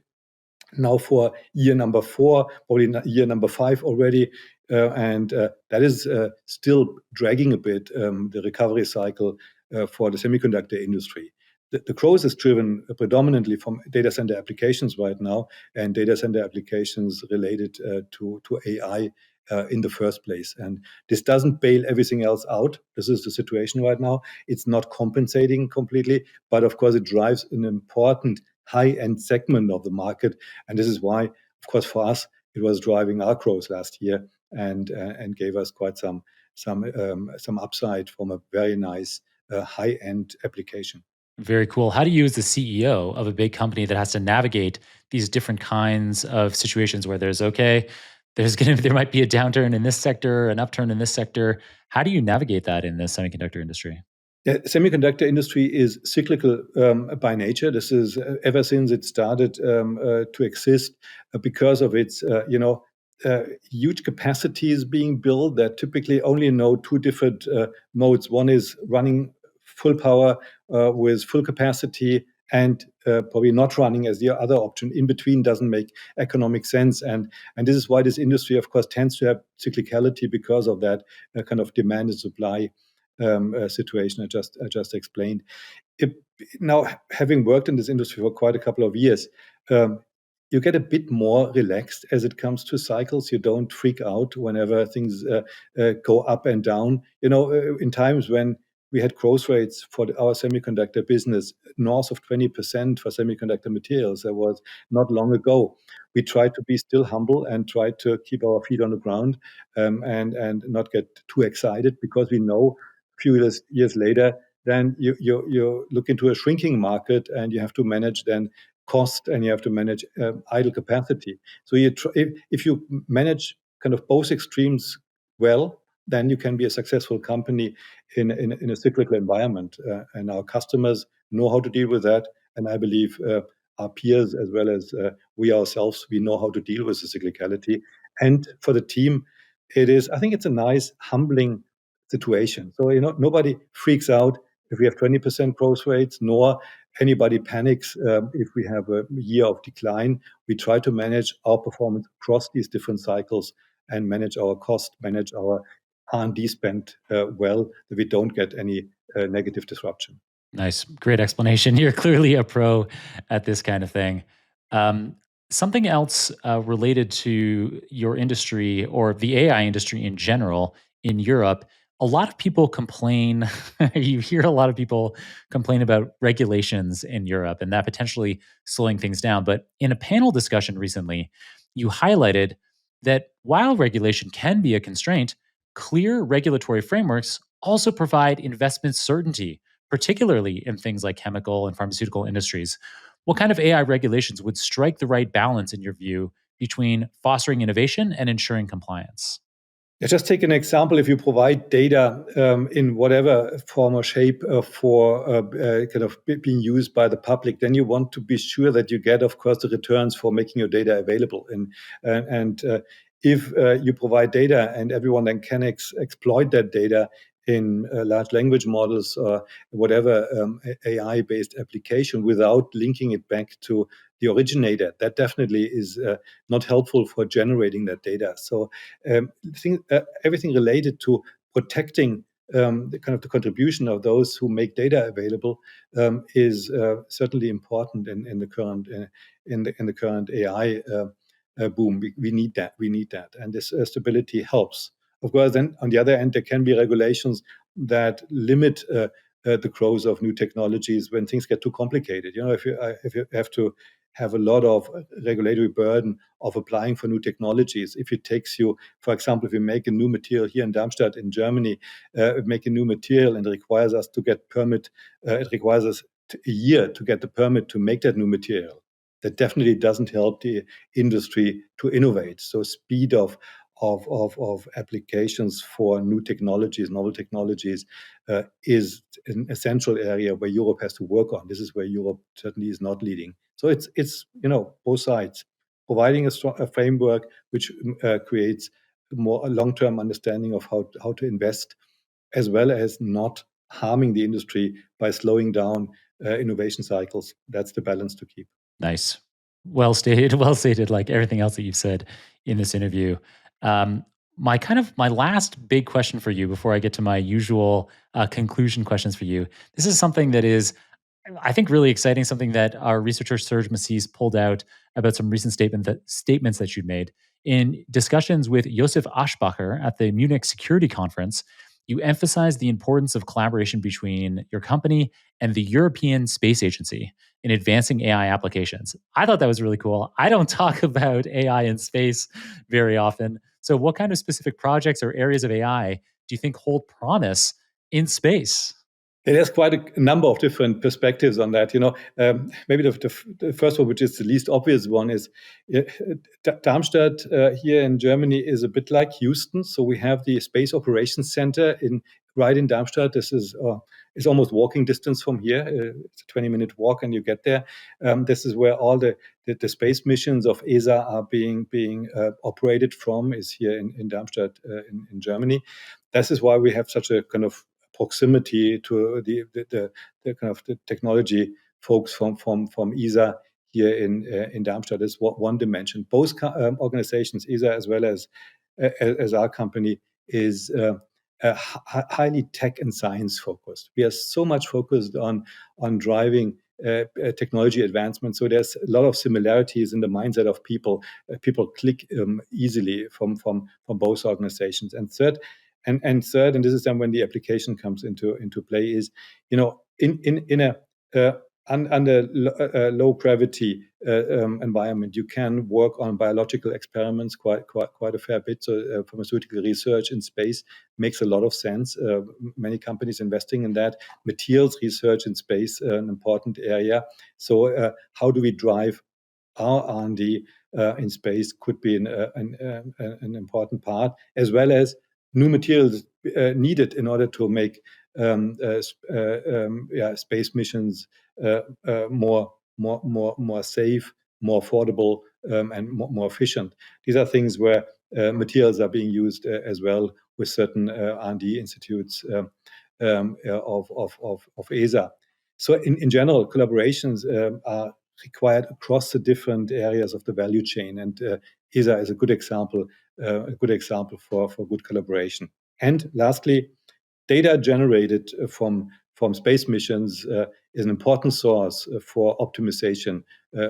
now for year number 4, probably year number 5 already. And that is still dragging a bit the recovery cycle for the semiconductor industry. The growth is driven predominantly from data center applications right now, and data center applications related to AI in the first place. And this doesn't bail everything else out. This is the situation right now. It's not compensating completely, but of course it drives an important high-end segment of the market. And this is why, of course, for us, it was driving our growth last year and gave us quite some upside from a very nice high-end application. Very cool. How do you, as the CEO of a big company that has to navigate these different kinds of situations where there might be a downturn in this sector, an upturn in this sector. How do you navigate that in the semiconductor industry? The semiconductor industry is cyclical by nature. This is ever since it started to exist because of its, huge capacities being built that typically only know 2 different modes. One is running full power with full capacity and probably not running as the other option. In between doesn't make economic sense. And this is why this industry, of course, tends to have cyclicality because of that kind of demand and supply situation I just explained. Now, having worked in this industry for quite a couple of years, you get a bit more relaxed as it comes to cycles. You don't freak out whenever things go up and down. In times when we had growth rates for our semiconductor business north of 20% for semiconductor materials, that was not long ago. We tried to be still humble and try to keep our feet on the ground and not get too excited, because we know few years later, then you look into a shrinking market and you have to manage then cost and you have to manage idle capacity. So if you manage kind of both extremes well, then you can be a successful company in a cyclical environment. And our customers know how to deal with that. And I believe our peers, as well as we ourselves, we know how to deal with the cyclicality. And for the team, I think it's a nice, humbling situation. So, nobody freaks out if we have 20% growth rates, nor anybody panics if we have a year of decline. We try to manage our performance across these different cycles and manage our cost, manage our R&D spend well, that we don't get any negative disruption. Nice. Great explanation. You're clearly a pro at this kind of thing. Um, Something else related to your industry or the AI industry in general in Europe, a lot of people complain. You hear a lot of people complain about regulations in Europe and that potentially slowing things down. But in a panel discussion recently, you highlighted that while regulation can be a constraint, clear regulatory frameworks also provide investment certainty, particularly in things like chemical and pharmaceutical industries. What kind of AI regulations would strike the right balance, in your view, between fostering innovation and ensuring compliance? Just take an example. If you provide data in whatever form or shape for kind of being used by the public, then you want to be sure that you get, of course, the returns for making your data available. And if you provide data and everyone then can exploit that data in large language models or whatever AI-based application without linking it back to the originator, that definitely is not helpful for generating that data. So everything related to protecting the contribution of those who make data available is certainly important in the current AI boom. We need that. We need that, and this stability helps. Of course, then on the other end, there can be regulations that limit the growth of new technologies when things get too complicated. If you have to have a lot of regulatory burden of applying for new technologies. If it takes you, for example, if we make a new material here in Darmstadt in Germany, make a new material and it requires us to get permit, it requires us a year to get the permit to make that new material. That definitely doesn't help the industry to innovate. So speed of applications for new technologies, novel technologies, is an essential area where Europe has to work on. This is where Europe certainly is not leading. So it's both sides, providing a framework which creates a long-term understanding of how to invest, as well as not harming the industry by slowing down innovation cycles. That's the balance to keep. Nice. Well stated. Well stated, like everything else that you've said in this interview. My last big question for you before I get to my usual conclusion questions for you. This is something that is, I think, really exciting, something that our researcher Serge Massis pulled out about some recent statements that you'd made. In discussions with Josef Aschbacher at the Munich Security Conference, you emphasized the importance of collaboration between your company and the European Space Agency in advancing AI applications. I thought that was really cool. I don't talk about AI in space very often. So, what kind of specific projects or areas of AI do you think hold promise in space? There's quite a number of different perspectives on that. Maybe the first one, which is the least obvious one, is Darmstadt here in Germany is a bit like Houston. So we have the Space Operations Center right in Darmstadt. This is almost walking distance from here. It's a 20-minute walk, and you get there. This is where all the space missions of ESA are being operated from. Is here in Darmstadt in Germany. This is why we have such a kind of proximity to the kind of the technology folks from ESA here in Darmstadt is one dimension. Both organizations, ESA as well as our company, is highly tech and science focused. We are so much focused on driving technology advancement. So there's a lot of similarities in the mindset of people. People click easily from both organizations. And third, and this is then when the application comes into play, is in a under low gravity environment, you can work on biological experiments quite a fair bit. So pharmaceutical research in space makes a lot of sense. Many companies investing in that. Materials research in space, an important area. So how do we drive our R&D in space could be an important part, as well as new materials needed in order to make space missions more safe, more affordable, and more efficient. These are things where materials are being used as well with certain R&D institutes of ESA. So in general, collaborations are required across the different areas of the value chain, and ESA is a good example for good collaboration. And lastly, data generated from space missions is an important source for optimization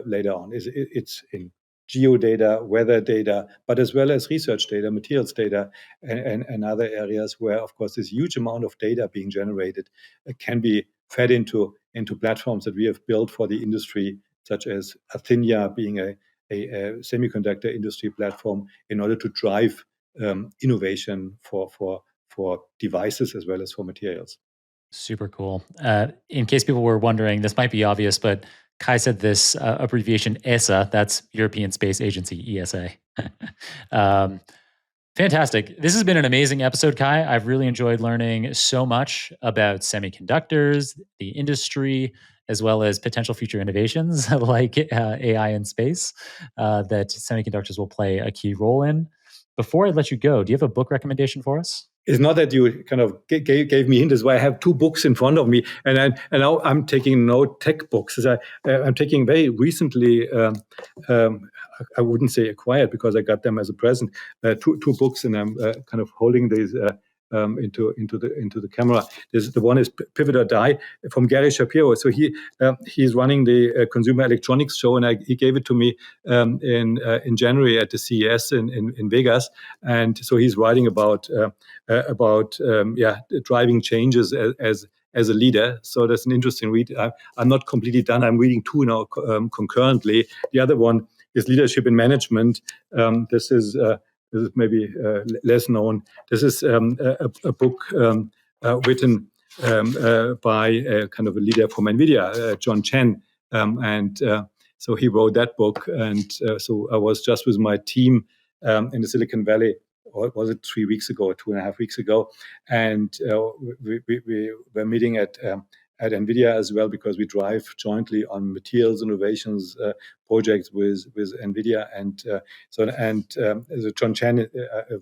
later on. It's in geodata, weather data, but as well as research data, materials data, and other areas where, of course, this huge amount of data being generated can be fed into platforms that we have built for the industry, such as Athenia being a semiconductor industry platform, in order to drive innovation for devices as well as for materials. Super cool. In case people were wondering, this might be obvious, but Kai said this abbreviation ESA, that's European Space Agency, ESA. Fantastic. This has been an amazing episode, Kai. I've really enjoyed learning so much about semiconductors, the industry, as well as potential future innovations like AI in space that semiconductors will play a key role in. Before I let you go, do you have a book recommendation for us? It's not that you kind of gave me hints. Why I have two books in front of me, and now I'm taking no tech books. I'm taking very recently. I wouldn't say acquired because I got them as a present. Two books, and I'm kind of holding these into the camera. The one is Pivot or Die from Gary Shapiro. So he's running the Consumer Electronics Show, and he gave it to me in January at the CES in Vegas. And so he's writing about driving changes as a leader. So that's an interesting read. I'm not completely done. I'm reading two now concurrently. The other one is Leadership in Management. This is maybe less known. This is a book written by kind of a leader from Nvidia, John Chen, and so he wrote that book. And so I was just with my team in the Silicon Valley. Or was it 3 weeks ago, or 2.5 weeks ago? And we were meeting at Nvidia as well, because we drive jointly on materials innovations projects with Nvidia. And so John Chen,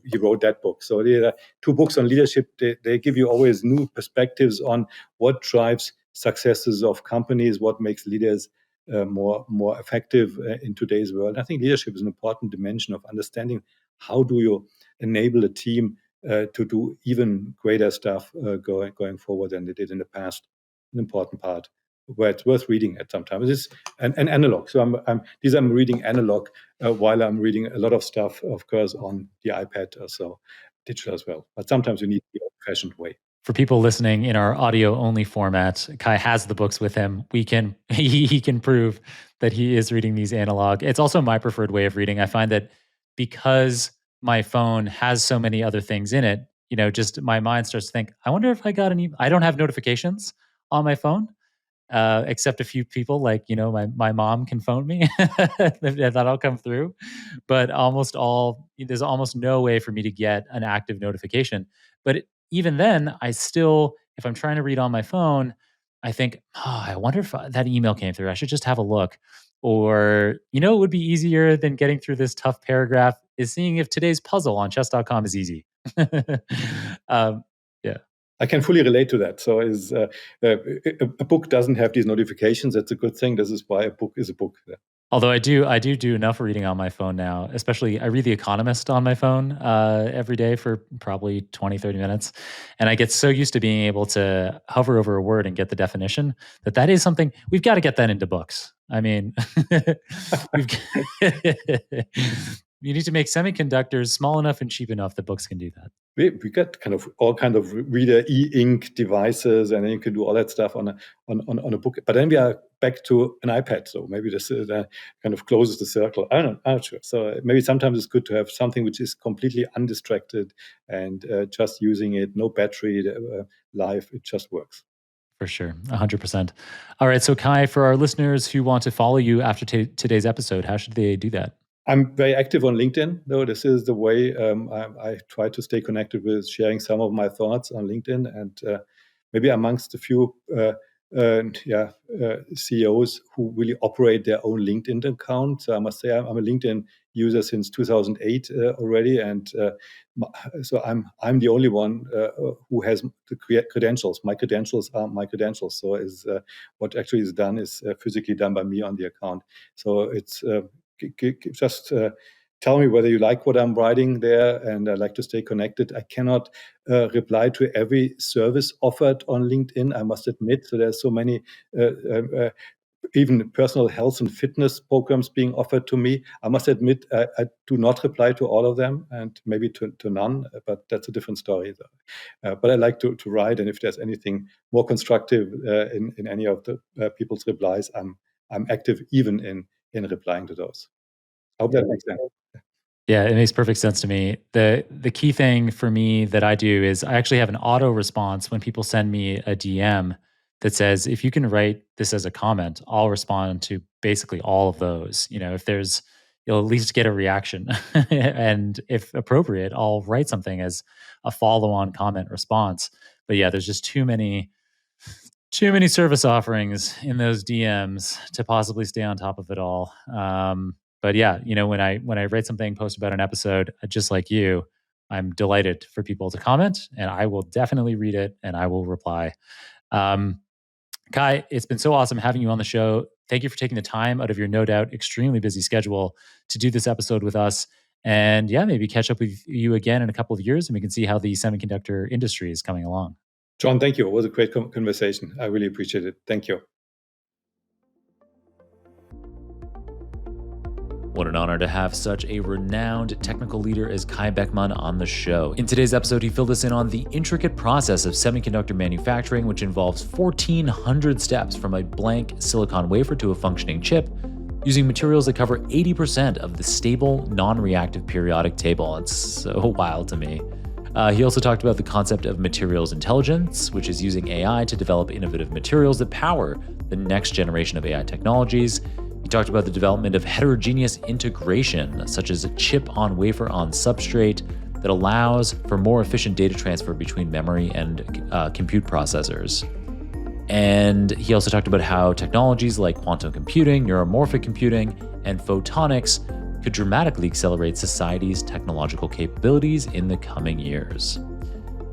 he wrote that book. So there are two books on leadership. They give you always new perspectives on what drives successes of companies, what makes leaders more effective in today's world. I think leadership is an important dimension of understanding how do you enable a team to do even greater stuff going forward than they did in the past. An important part where it's worth reading at some time. This is an analog. So I'm reading analog while I'm reading a lot of stuff, of course, on the iPad or so, digital as well. But sometimes you need the old-fashioned way. For people listening in our audio only format, Kai has the books with him. He can prove that he is reading these analog. It's also my preferred way of reading. I find that because my phone has so many other things in it, just my mind starts to think, I wonder if I got any. I don't have notifications on my phone, except a few people like, my mom can phone me that'll come through. But there's almost no way for me to get an active notification. But even then, if I'm trying to read on my phone, I think, I wonder if that email came through. I should just have a look. Or, it would be easier than getting through this tough paragraph is seeing if today's puzzle on chess.com is easy. Yeah. I can fully relate to that. So a book doesn't have these notifications. That's a good thing. This is why a book is a book. Although I do enough reading on my phone now. Especially I read The Economist on my phone every day for probably 20, 30 minutes. And I get so used to being able to hover over a word and get the definition that is something we've got to get that into books. I mean, you need to make semiconductors small enough and cheap enough that books can do that. We got kind of all kind of reader e-ink devices, and then you can do all that stuff on a book. But then we are back to an iPad. So maybe this kind of closes the circle. I'm not sure. So maybe sometimes it's good to have something which is completely undistracted and just using it, no battery life. It just works. For sure, 100%. All right, so Kai, for our listeners who want to follow you after today's episode, how should they do that? I'm very active on LinkedIn, though. This is the way I try to stay connected with sharing some of my thoughts on LinkedIn, and maybe amongst a few CEOs who really operate their own LinkedIn account. So I must say I'm a LinkedIn user since 2008 already, and so I'm the only one who has the credentials. My credentials are my credentials. So what actually is done is physically done by me on the account. So it's just tell me whether you like what I'm writing there, and I like to stay connected. I cannot reply to every service offered on LinkedIn, I must admit. So there's so many even personal health and fitness programs being offered to me. I must admit, I do not reply to all of them, and maybe to none, but that's a different story. But I like to write, and if there's anything more constructive in any of the people's replies, I'm active even in replying to those. I hope that makes sense. Yeah, it makes perfect sense to me. The key thing for me that I do is I actually have an auto response when people send me a DM that says, if you can write this as a comment, I'll respond to basically all of those. If there's you'll at least get a reaction. And if appropriate, I'll write something as a follow-on comment response. But yeah, there's just too many service offerings in those DMs to possibly stay on top of it all. But yeah, when I write something, post about an episode, just like you, I'm delighted for people to comment, and I will definitely read it and I will reply. Kai, it's been so awesome having you on the show. Thank you for taking the time out of your no doubt extremely busy schedule to do this episode with us. And yeah, maybe catch up with you again in a couple of years and we can see how the semiconductor industry is coming along. John, thank you. It was a great conversation. I really appreciate it. Thank you. What an honor to have such a renowned technical leader as Kai Beckmann on the show. In today's episode, he filled us in on the intricate process of semiconductor manufacturing, which involves 1,400 steps from a blank silicon wafer to a functioning chip, using materials that cover 80% of the stable, non-reactive periodic table. It's so wild to me. He also talked about the concept of materials intelligence, which is using AI to develop innovative materials that power the next generation of AI technologies. He talked about the development of heterogeneous integration, such as a chip on wafer on substrate that allows for more efficient data transfer between memory and compute processors. And he also talked about how technologies like quantum computing, neuromorphic computing, and photonics could dramatically accelerate society's technological capabilities in the coming years.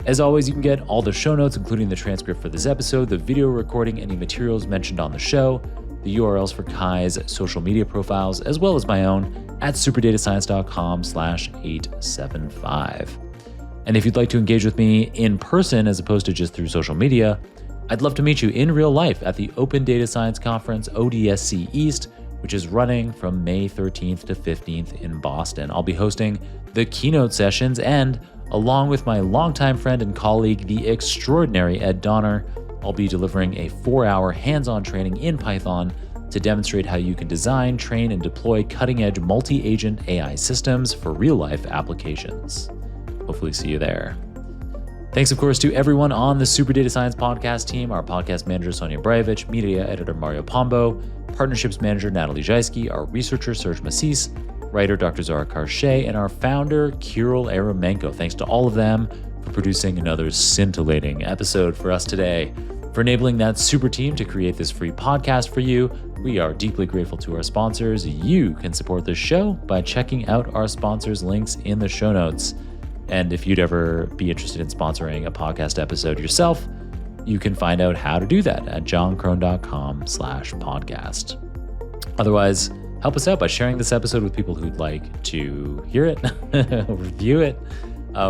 As always, you can get all the show notes, including the transcript for this episode, the video recording, any materials mentioned on the show, the URLs for Kai's social media profiles, as well as my own at superdatascience.com/875. And if you'd like to engage with me in person as opposed to just through social media, I'd love to meet you in real life at the Open Data Science Conference, ODSC East, which is running from May 13th to 15th in Boston. I'll be hosting the keynote sessions and, along with my longtime friend and colleague, the extraordinary Ed Donner, I'll be delivering a 4-hour hands-on training in Python to demonstrate how you can design, train, and deploy cutting-edge multi-agent AI systems for real-life applications. Hopefully see you there. Thanks, of course, to everyone on the Super Data Science podcast team, our podcast manager, Sonia Brajevich, media editor, Mario Pombo, partnerships manager, Natalie Jaisky, our researcher, Serge Massis, writer, Dr. Zara Karshe, and our founder, Kirill Eremenko. Thanks to all of them for producing another scintillating episode for us today. For enabling that super team to create this free podcast for you, we are deeply grateful to our sponsors. You can support this show by checking out our sponsors' links in the show notes. And if you'd ever be interested in sponsoring a podcast episode yourself, you can find out how to do that at johnkrohn.com/podcast. Otherwise, help us out by sharing this episode with people who'd like to hear it, review it,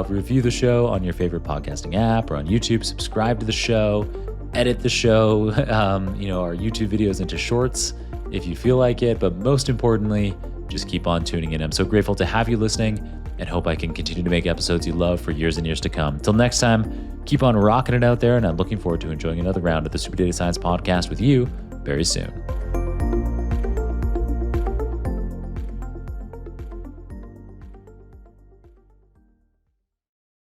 review the show on your favorite podcasting app or on YouTube, subscribe to the show, edit the show, our YouTube videos into shorts if you feel like it. But most importantly, just keep on tuning in. I'm so grateful to have you listening and hope I can continue to make episodes you love for years and years to come. Till next time, keep on rocking it out there, and I'm looking forward to enjoying another round of the Super Data Science podcast with you very soon.